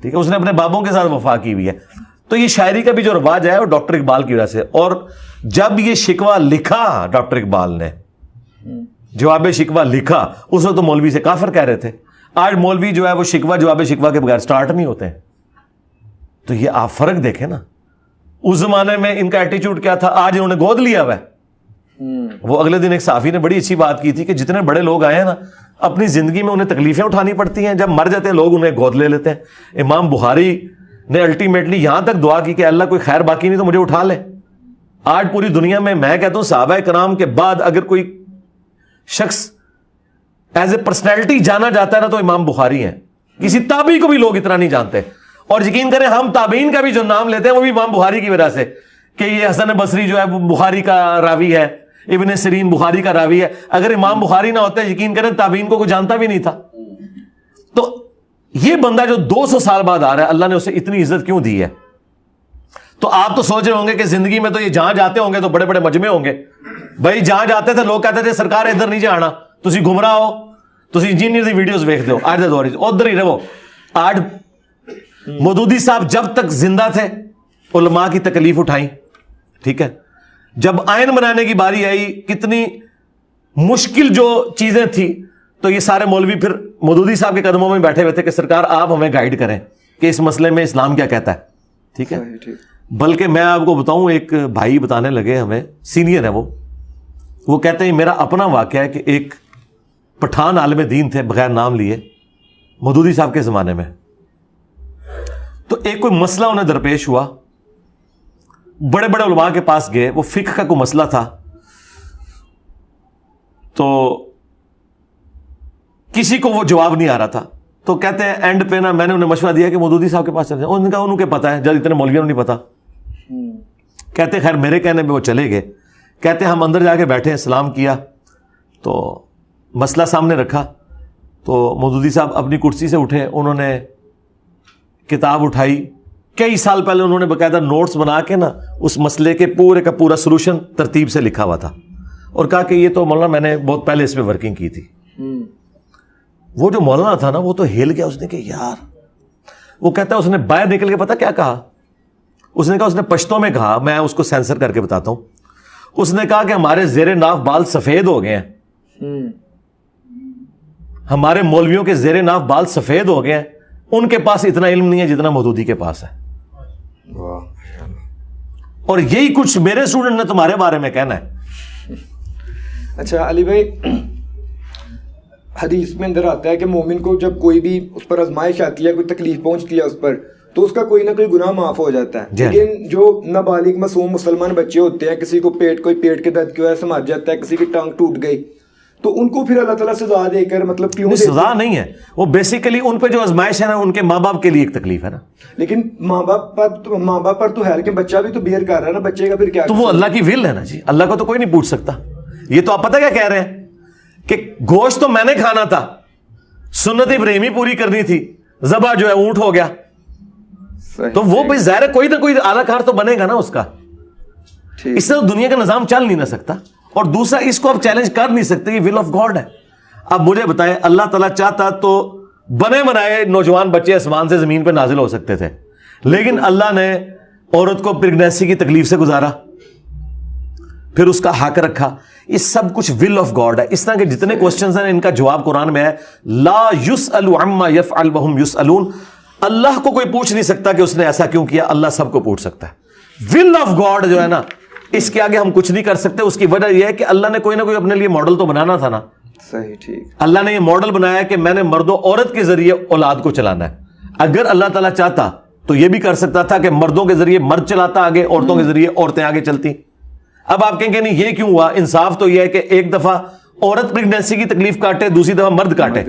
[SPEAKER 2] ٹھیک ہے, اس نے اپنے بابوں کے ساتھ وفا کی ہوئی ہے. تو یہ شاعری کا بھی جو رواج ہے وہ ڈاکٹر اقبال کی وجہ سے. اور جب یہ شکوہ لکھا ڈاکٹر اقبال نے, جواب شکوہ لکھا, اس وقت تو مولوی سے کافر کہہ رہے تھے. آج مولوی جو ہے وہ شکوہ جواب شکوہ کے بغیر سٹارٹ نہیں ہوتے ہیں. تو یہ آپ فرق دیکھیں نا, اس زمانے میں ان کا ایٹیچیوڈ کیا تھا, آج انہوں نے گود لیا ہوا ہے. وہ اگلے دن ایک صحافی نے بڑی اچھی بات کی تھی کہ جتنے بڑے لوگ آئے ہیں نا, اپنی زندگی میں انہیں تکلیفیں اٹھانی پڑتی ہیں, جب مر جاتے ہیں لوگ انہیں گود لے لیتے ہیں. امام بخاری نے الٹیمیٹلی یہاں تک دعا کی کہ اللہ کوئی خیر باقی نہیں تو مجھے اٹھا لے. آج پوری دنیا میں کہتا ہوں صحابہ کرام کے بعد اگر کوئی شخص ایز اے پرسنالٹی جانا جاتا ہے نا تو امام بخاری ہیں. کسی تابعی کو بھی لوگ اتنا نہیں جانتے. اور یقین کریں ہم تابعین کا بھی جو نام لیتے ہیں وہ بھی امام بخاری کی وجہ سے, کہ یہ حسن بصری جو ہے وہ بخاری کا راوی ہے, ابن سیرین بخاری کا راوی ہے. اگر امام بخاری نہ ہوتے یقین کریں تابعین کو کوئی جانتا بھی نہیں تھا. تو یہ بندہ جو 200 سال بعد آ رہا ہے, اللہ نے اسے اتنی عزت کیوں دی ہے؟ تو آپ تو سوچ رہے ہوں گے کہ زندگی میں تو یہ جہاں جاتے ہوں گے تو بڑے بڑے مجمع ہوں گے. بھائی جہاں جاتے تھے لوگ کہتے تھے سرکار ادھر نہیں جانا, تسی گمراہ ہو, تسی انجینئر دی ویڈیوز دیکھتے ہو, آج دور ادھر ہی رہو. آج مودودی صاحب جب تک زندہ تھے علماء کی تکلیف اٹھائیں, ٹھیک ہے. جب آئین بنانے کی باری آئی کتنی مشکل جو چیزیں تھی, تو یہ سارے مولوی پھر مودودی صاحب کے قدموں میں بیٹھے ہوئے تھے کہ سرکار آپ ہمیں گائیڈ کریں کہ اس مسئلے میں اسلام کیا کہتا ہے, ٹھیک ہے. بلکہ میں آپ کو بتاؤں, ایک بھائی بتانے لگے ہمیں, سینئر ہے وہ کہتے ہیں میرا اپنا واقعہ ہے کہ ایک پٹھان عالم دین تھے بغیر نام لیے مودودی صاحب کے زمانے میں. تو ایک کوئی مسئلہ انہیں درپیش ہوا, بڑے بڑے علماء کے پاس گئے, وہ فقہ کا کوئی مسئلہ تھا. تو کسی کو وہ جواب نہیں آ رہا تھا. تو کہتے ہیں اینڈ پہ نا میں نے انہیں مشورہ دیا کہ مودودی صاحب کے پاس چلے جائیں. انہوں نے کہا انہوں کے پتا ہے, جب اتنے مولویوں کو نہیں پتا. کہتے خیر میرے کہنے پہ وہ چلے گئے. کہتے ہم اندر جا کے بیٹھے, سلام کیا, تو مسئلہ سامنے رکھا. تو مودودی صاحب اپنی کرسی سے اٹھے, انہوں نے کتاب اٹھائی, کئی سال پہلے انہوں نے باقاعدہ نوٹس بنا کے نا اس مسئلے کے پورے کا پورا سولوشن ترتیب سے لکھا ہوا تھا, اور کہا کہ یہ تو مولانا میں نے بہت پہلے اس پہ ورکنگ کی تھی. وہ جو مولانا تھا نا وہ تو ہل گیا, اس نے کہ یار, وہ کہتا ہے اس نے باہر نکل کے پتا کیا کہا, اس نے کہا, اس نے پشتوں میں کہا, میں اس کو سینسر کر کے بتاتا ہوں, اس نے کہا کہ ہمارے زیر ناف بال سفید ہو گئے ہیں, ہمارے مولویوں کے زیر ناف بال سفید ہو گئے ہیں, ان کے پاس اتنا علم نہیں ہے جتنا مودودی کے پاس ہے. اور یہی کچھ میرے اسٹوڈنٹ نے تمہارے بارے میں کہنا ہے.
[SPEAKER 1] اچھا علی بھائی, حدیث میں اندر آتا ہے کہ مومن کو جب کوئی بھی اس پر آزمائش آتی ہے, کوئی تکلیف پہنچتی ہے اس پر, تو اس کا کوئی نہ کوئی گناہ معاف ہو جاتا ہے. لیکن جو نابالغ معصوم مسلمان بچے ہوتے ہیں, کسی کو کوئی پیٹ کے درد کی وجہ سے مر جاتا ہے, کسی کی ٹانگ ٹوٹ گئی, تو ان کو پھر اللہ تعالیٰ سزا دے کر مطلب کیوں؟
[SPEAKER 2] سزا نہیں ہے, وہ بیسیکلی ان پہ جو آزمائش ہے نا ان کے ماں باپ کے لیے ایک تکلیف ہے نا.
[SPEAKER 1] لیکن ماں باپ پر تو ہے, لیکن بچہ بھی تو بیئر کر رہا ہے نا, بچے کا پھر کیا؟
[SPEAKER 2] تو وہ اللہ کی ول ہے نا جی, اللہ کو تو کوئی نہیں پوچھ سکتا. یہ تو آپ پتہ کیا کہہ رہے ہیں کہ گوشت تو میں نے کھانا تھا, سنت ابراہیمی پوری کرنی تھی, ذبح جو ہے اونٹ ہو گیا, تو وہ بھی ظاہر کوئی نہ کوئی اعلی کار تو بنے گا نا اس کا. اس سے تو دنیا کا نظام چل نہیں نہ سکتا. اور دوسرا, اس کو آپ چیلنج کر نہیں سکتے, یہ ول آف گاڈ ہے. اب مجھے بتائیں, اللہ تعالیٰ چاہتا تو بنے بنائے نوجوان بچے آسمان سے زمین پہ نازل ہو سکتے تھے, لیکن اللہ نے عورت کو پریگنینسی کی تکلیف سے گزارا, پھر اس کا حق رکھا. یہ سب کچھ ول آف گاڈ ہے. اس طرح کے جتنے کوسچنز ہیں ان کا جواب قرآن میں ہے, لا یسأل عما یفعل وہم یسألون. اللہ کو کوئی پوچھ نہیں سکتا کہ اس نے ایسا کیوں کیا, اللہ سب کو پوچھ سکتا ہے. ول آف گاڈ جو ہے نا, اس کے آگے ہم کچھ نہیں کر سکتے. اس کی وجہ یہ ہے کہ اللہ نے کوئی نہ کوئی اپنے لیے ماڈل تو بنانا تھا نا.
[SPEAKER 1] صحیح, ٹھیک. اللہ
[SPEAKER 2] نے یہ ماڈل بنایا کہ میں نے مرد و عورت کے ذریعے اولاد کو چلانا ہے. اگر اللہ تعالیٰ چاہتا تو یہ بھی کر سکتا تھا کہ مردوں کے ذریعے مرد چلاتا آگے, عورتوں کے ذریعے عورتیں آگے چلتی. اب آپ کہیں گے نہیں یہ کیوں ہوا, انصاف تو یہ ہے کہ ایک دفعہ عورت پریگنینسی کی تکلیف کاٹے, دوسری دفعہ مرد کاٹے,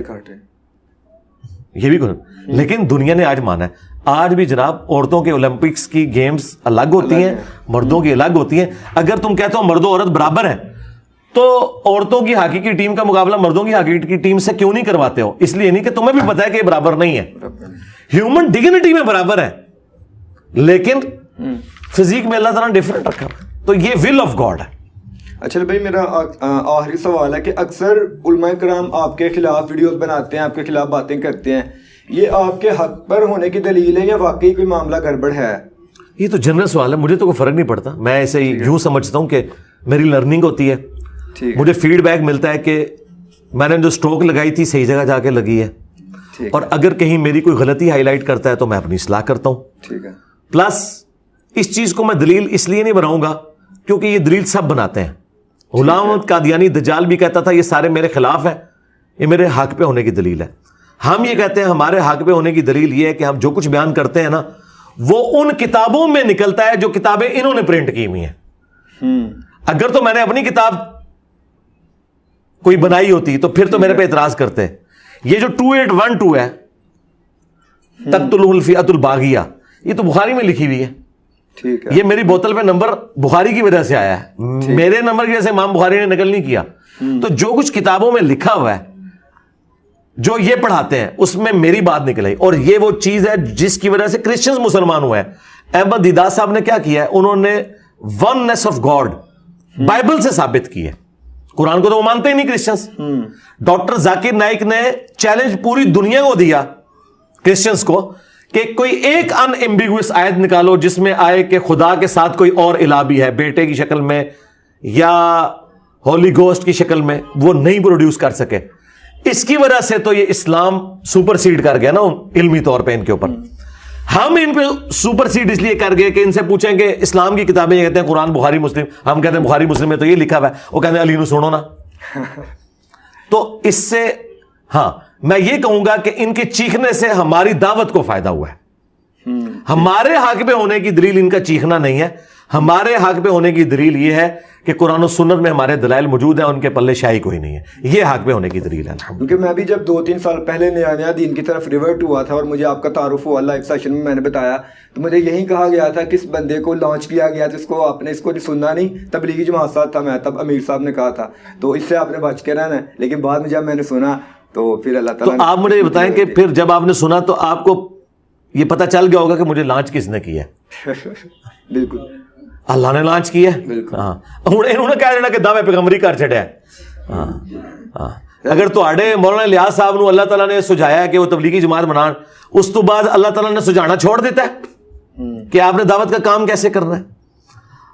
[SPEAKER 2] یہ بھی کچھ. لیکن دنیا نے آج مانا ہے, آج بھی جناب عورتوں کے اولمپکس کی گیمز الگ ہوتی ہیں, مردوں کی الگ ہوتی ہیں. اگر تم کہتے ہو مرد و عورت برابر ہیں, تو عورتوں کی ہاکی کی ٹیم کا مقابلہ مردوں کی ہاکی کی ٹیم سے کیوں نہیں کرواتے ہو؟ اس لیے نہیں کہ تمہیں بھی پتا ہے کہ یہ برابر نہیں ہے. ہیومن ڈگنیٹی میں برابر ہے, لیکن فزیک میں اللہ تعالیٰ نے ڈفرینٹ رکھا. تو یہ ول آف گاڈ ہے.
[SPEAKER 1] اچھا بھائی, میرا آخری سوال ہے کہ اکثر علماء کرام آپ کے خلاف ویڈیوز بناتے ہیں, آپ کے خلاف باتیں کرتے ہیں, یہ آپ کے حق پر ہونے کی دلیل ہے یا واقعی کوئی معاملہ گڑبڑ ہے؟
[SPEAKER 2] یہ تو جنرل سوال ہے, مجھے تو کوئی فرق نہیں پڑتا. میں اسے یوں سمجھتا ہوں کہ میری لرننگ ہوتی ہے, مجھے فیڈ بیک ملتا ہے کہ میں نے جو اسٹروک لگائی تھی صحیح جگہ جا کے لگی ہے, اور اگر کہیں میری کوئی غلطی ہائی لائٹ کرتا ہے تو میں اپنی اصلاح کرتا ہوں. پلس اس چیز کو میں دلیل اس لیے نہیں بناؤں گا کیونکہ یہ دلیل سب بناتے ہیں. غلام احمد قادیانی دجال بھی کہتا تھا یہ سارے میرے خلاف ہیں, یہ میرے حق پہ ہونے کی دلیل ہے. ہم یہ کہتے ہیں ہمارے حق پہ ہونے کی دلیل یہ ہے کہ ہم جو کچھ بیان کرتے ہیں نا وہ ان کتابوں میں نکلتا ہے جو کتابیں انہوں نے پرنٹ کی ہوئی ہیں. اگر تو میں نے اپنی کتاب کوئی بنائی ہوتی تو پھر تو میرے پہ اعتراض کرتے. یہ جو 2812 ہے تقتلہ الفئۃ الباغیہ, یہ تو بخاری میں لکھی ہوئی ہے. یہ میری بوتل پہ نمبر بخاری کی وجہ سے آیا ہے, میرے نمبر کی وجہ سے امام بخاری نے نقل نہیں کیا. تو جو کچھ کتابوں میں لکھا ہوا ہے جو یہ پڑھاتے ہیں اس میں میری بات نکل آئی, اور یہ وہ چیز ہے جس کی وجہ سے کرسچنز مسلمان ہوئے ہیں. احمد دیدار صاحب نے کیا کیا ہے, انہوں نے وننس آف گاڈ بائبل سے ثابت کی ہے. قرآن کو تو وہ مانتے ہی نہیں کرسچنز. ڈاکٹر ذاکر نائک نے چیلنج پوری دنیا کو دیا کرسچنز کو کہ کوئی ایک ان ایمبیگوس آیت نکالو جس میں آئے کہ خدا کے ساتھ کوئی اور الہ بھی ہے, بیٹے کی شکل میں یا ہولی گوسٹ کی شکل میں. وہ نہیں پروڈیوس کر سکے. اس کی وجہ سے تو یہ اسلام سپر سیڈ کر گیا نا علمی طور پہ ان کے اوپر. ہم ان پہ سپر سیڈ اس لیے کر گئے کہ ان سے پوچھیں کہ اسلام کی کتابیں یہ کہتے ہیں قرآن بخاری مسلم, ہم کہتے ہیں بخاری مسلم میں تو یہ لکھا ہوا ہے, وہ کہتے ہیں علی نو سنو نا. تو اس سے ہاں میں یہ کہوں گا کہ ان کے چیخنے سے ہماری دعوت کو فائدہ ہوا ہے. ہمارے حق پہ ہونے کی دلیل ان کا چیخنا نہیں ہے, ہمارے حق پہ ہونے کی دلیل یہ ہے کہ قرآن و سنت میں ہمارے دلائل موجود ہیں, ان کے پلے شاہی کوئی نہیں ہے. یہ حق پہ ہونے کی دلیل ہے.
[SPEAKER 1] کیونکہ میں بھی جب 2-3 سال پہلے نیا دین کی طرف ریورٹ ہوا تھا اور مجھے آپ کا تعارف ہوا لائف سیشن میں نے بتایا, تو مجھے یہی کہا گیا تھا کہ اس بندے کو لانچ کیا گیا جس کو آپ نے اس کو سننا نہیں, تبلیغی جماعت ساتھ تھا میں تب, امیر صاحب نے کہا تھا, تو اس سے آپ نے بچ کے رہنا ہے. لیکن بعد میں جب میں نے سنا تو پھر اللہ تعالیٰ,
[SPEAKER 2] تو آپ مجھے بتائیں کہ پھر جب آپ نے سنا تو آپ کو یہ پتہ چل گیا ہوگا کہ مجھے لانچ کس نے کیا ہے.
[SPEAKER 1] بالکل
[SPEAKER 2] اللہ نے لانچ کیا ہے. ہاں انہوں نے کہہ دینا کہ دعوے پیغمبری کر چڑھیا ہے. ہاں اگر تواڈے مولانا الیاس صاحب نو اللہ تعالیٰ نے سجایا کہ وہ تبلیغی جماعت بنان, اس تو بعد اللہ تعالیٰ نے سجانا چھوڑ دیتا ہے کہ آپ نے دعوت کا کام کیسے کرنا ہے.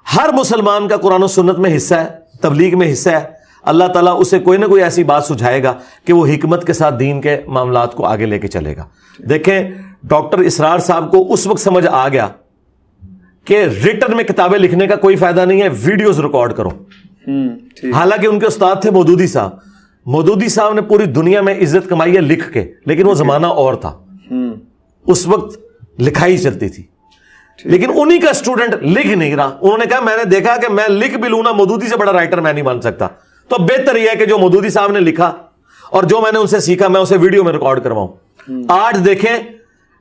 [SPEAKER 2] ہر مسلمان کا قرآن و سنت میں حصہ ہے, تبلیغ میں حصہ ہے. اللہ تعالیٰ اسے کوئی نہ کوئی ایسی بات سجھائے گا کہ وہ حکمت کے ساتھ دین کے معاملات کو آگے لے کے چلے گا. دیکھیں ڈاکٹر اسرار صاحب کو اس وقت سمجھ آ گیا کہ ریٹن میں کتابیں لکھنے کا کوئی فائدہ نہیں ہے, ویڈیوز ریکارڈ کرو. حالانکہ ان کے استاد تھے مودودی صاحب. مودودی صاحب نے پوری دنیا میں عزت کمائی ہے لکھ کے, لیکن وہ زمانہ اور تھا, اس وقت لکھائی چلتی تھی. لیکن انہی کا اسٹوڈنٹ لکھ نہیں رہا. انہوں نے کہا میں نے دیکھا کہ میں لکھ بھی لوں نا, مودودی سے بڑا رائٹر میں نہیں بن سکتا, تو بہتر یہ ہے کہ جو مودودی صاحب نے لکھا اور جو میں نے ان سے سیکھا میں اسے ویڈیو میں ریکارڈ کرواؤں. آج دیکھیں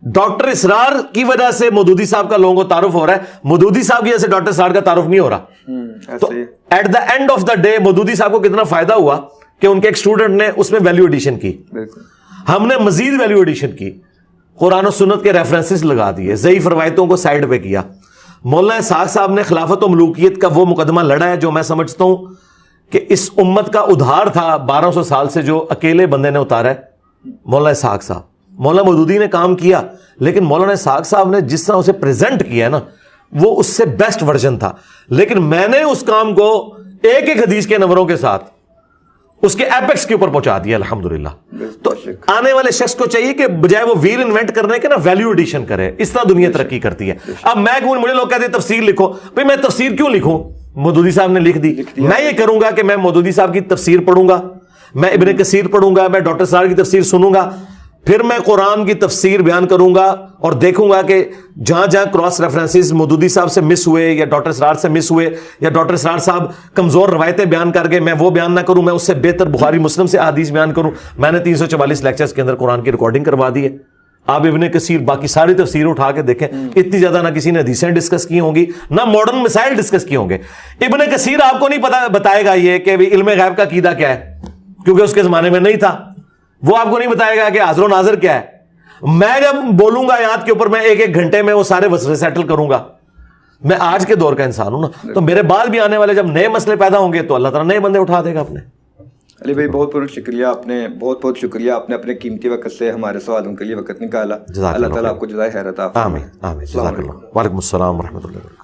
[SPEAKER 2] ڈاکٹر اسرار کی وجہ سے مودودی صاحب کا لوگوں کو تعارف ہو رہا ہے, مودودی صاحب کی وجہ سے ڈاکٹر اسرار کا تعارف نہیں ہو رہا. تو at the end of the day Maududi صاحب کو کتنا فائدہ ہوا کہ ان کے ایک اسٹوڈنٹ نے اس میں ویلیو ایڈیشن کی, ہم نے مزید ویلیو ایڈیشن کی, قرآن و سنت کے ریفرنسز لگا دیے, ضعیف روایتوں کو سائڈ پہ کیا. مولانا اسحاق صاحب نے خلافت و ملوکیت کا وہ مقدمہ لڑا ہے جو میں سمجھتا ہوں کہ اس امت کا ادھار تھا 1200 سال سے, جو اکیلے بندے نے اتارا ہے, مولانا اسحاق صاحب. مولانا مودودی نے کام کیا, لیکن مولانا اسحاق صاحب نے جس طرح اسے پریزنٹ کیا ہے نا وہ اس سے بیسٹ ورژن تھا. لیکن میں نے اس کام کو ایک ایک حدیث کے نمبروں کے ساتھ اس کے ایپیکس کے اوپر پہنچا دیا الحمدللہ. تو آنے والے شخص کو چاہیے کہ بجائے وہ ویل انوینٹ کرنے کے نا ویلیو ایڈیشن کرے. اس طرح دنیا ترقی کرتی ہے. اب میں کہوں, مجھے لوگ کہتے ہیں تفسیر لکھو, بھئی میں تفسیر کیوں لکھوں, مودودی صاحب نے لکھ دی. میں یہ کروں گا کہ میں مودودی صاحب کی تفسیر پڑھوں گا, میں ابن کثیر پڑھوں گا, میں ڈاکٹر اسرار کی تفسیر سنوں گا, پھر میں قرآن کی تفسیر بیان کروں گا اور دیکھوں گا کہ جہاں جہاں کراس ریفرنسز مودودی صاحب سے مس ہوئے یا ڈاکٹر اسرار سے مس ہوئے یا ڈاکٹر اسرار صاحب کمزور روایتیں بیان کر کے میں وہ بیان نہ کروں, میں اس سے بہتر بخاری مسلم سے احادیث بیان کروں. میں نے 344 لیکچرز کے اندر قرآن کی ریکارڈنگ کروا دی ہے. آپ ابن کثیر باقی ساری تفسیر اٹھا کے دیکھیں, اتنی زیادہ نہ کسی نے حدیثیں ڈسکس کی ہوں گی نہ ماڈرن مسائل ڈسکس کیے ہوں گے. ابن کثیر آپ کو نہیں بتائے گا یہ کہ علم غیب کا عقیدہ کیا ہے, کیونکہ اس کے زمانے میں نہیں تھا. وہ آپ کو نہیں بتائے گا کہ حاضر و ناظر کیا ہے. میں جب بولوں گا آیات کے اوپر میں ایک ایک گھنٹے میں وہ سارے مسئلے سیٹل کروں گا. میں آج کے دور کا انسان ہوں نا, تو میرے بعد بھی آنے والے جب نئے مسئلے پیدا ہوں گے تو اللہ تعالیٰ نئے بندے اٹھا دے گا اپنے.
[SPEAKER 1] علی بھائی بہت بہت شکریہ، بہت شکریہ، آپ نے اپنے قیمتی وقت سے ہمارے سوالوں کے لیے وقت نکالا.
[SPEAKER 2] جزاک
[SPEAKER 1] اللہ تعالیٰ آپ کو جزائے خیر عطا فرمائے.
[SPEAKER 2] آمین آمین. جزاک اللہ. وعلیکم السلام ورحمۃ اللہ.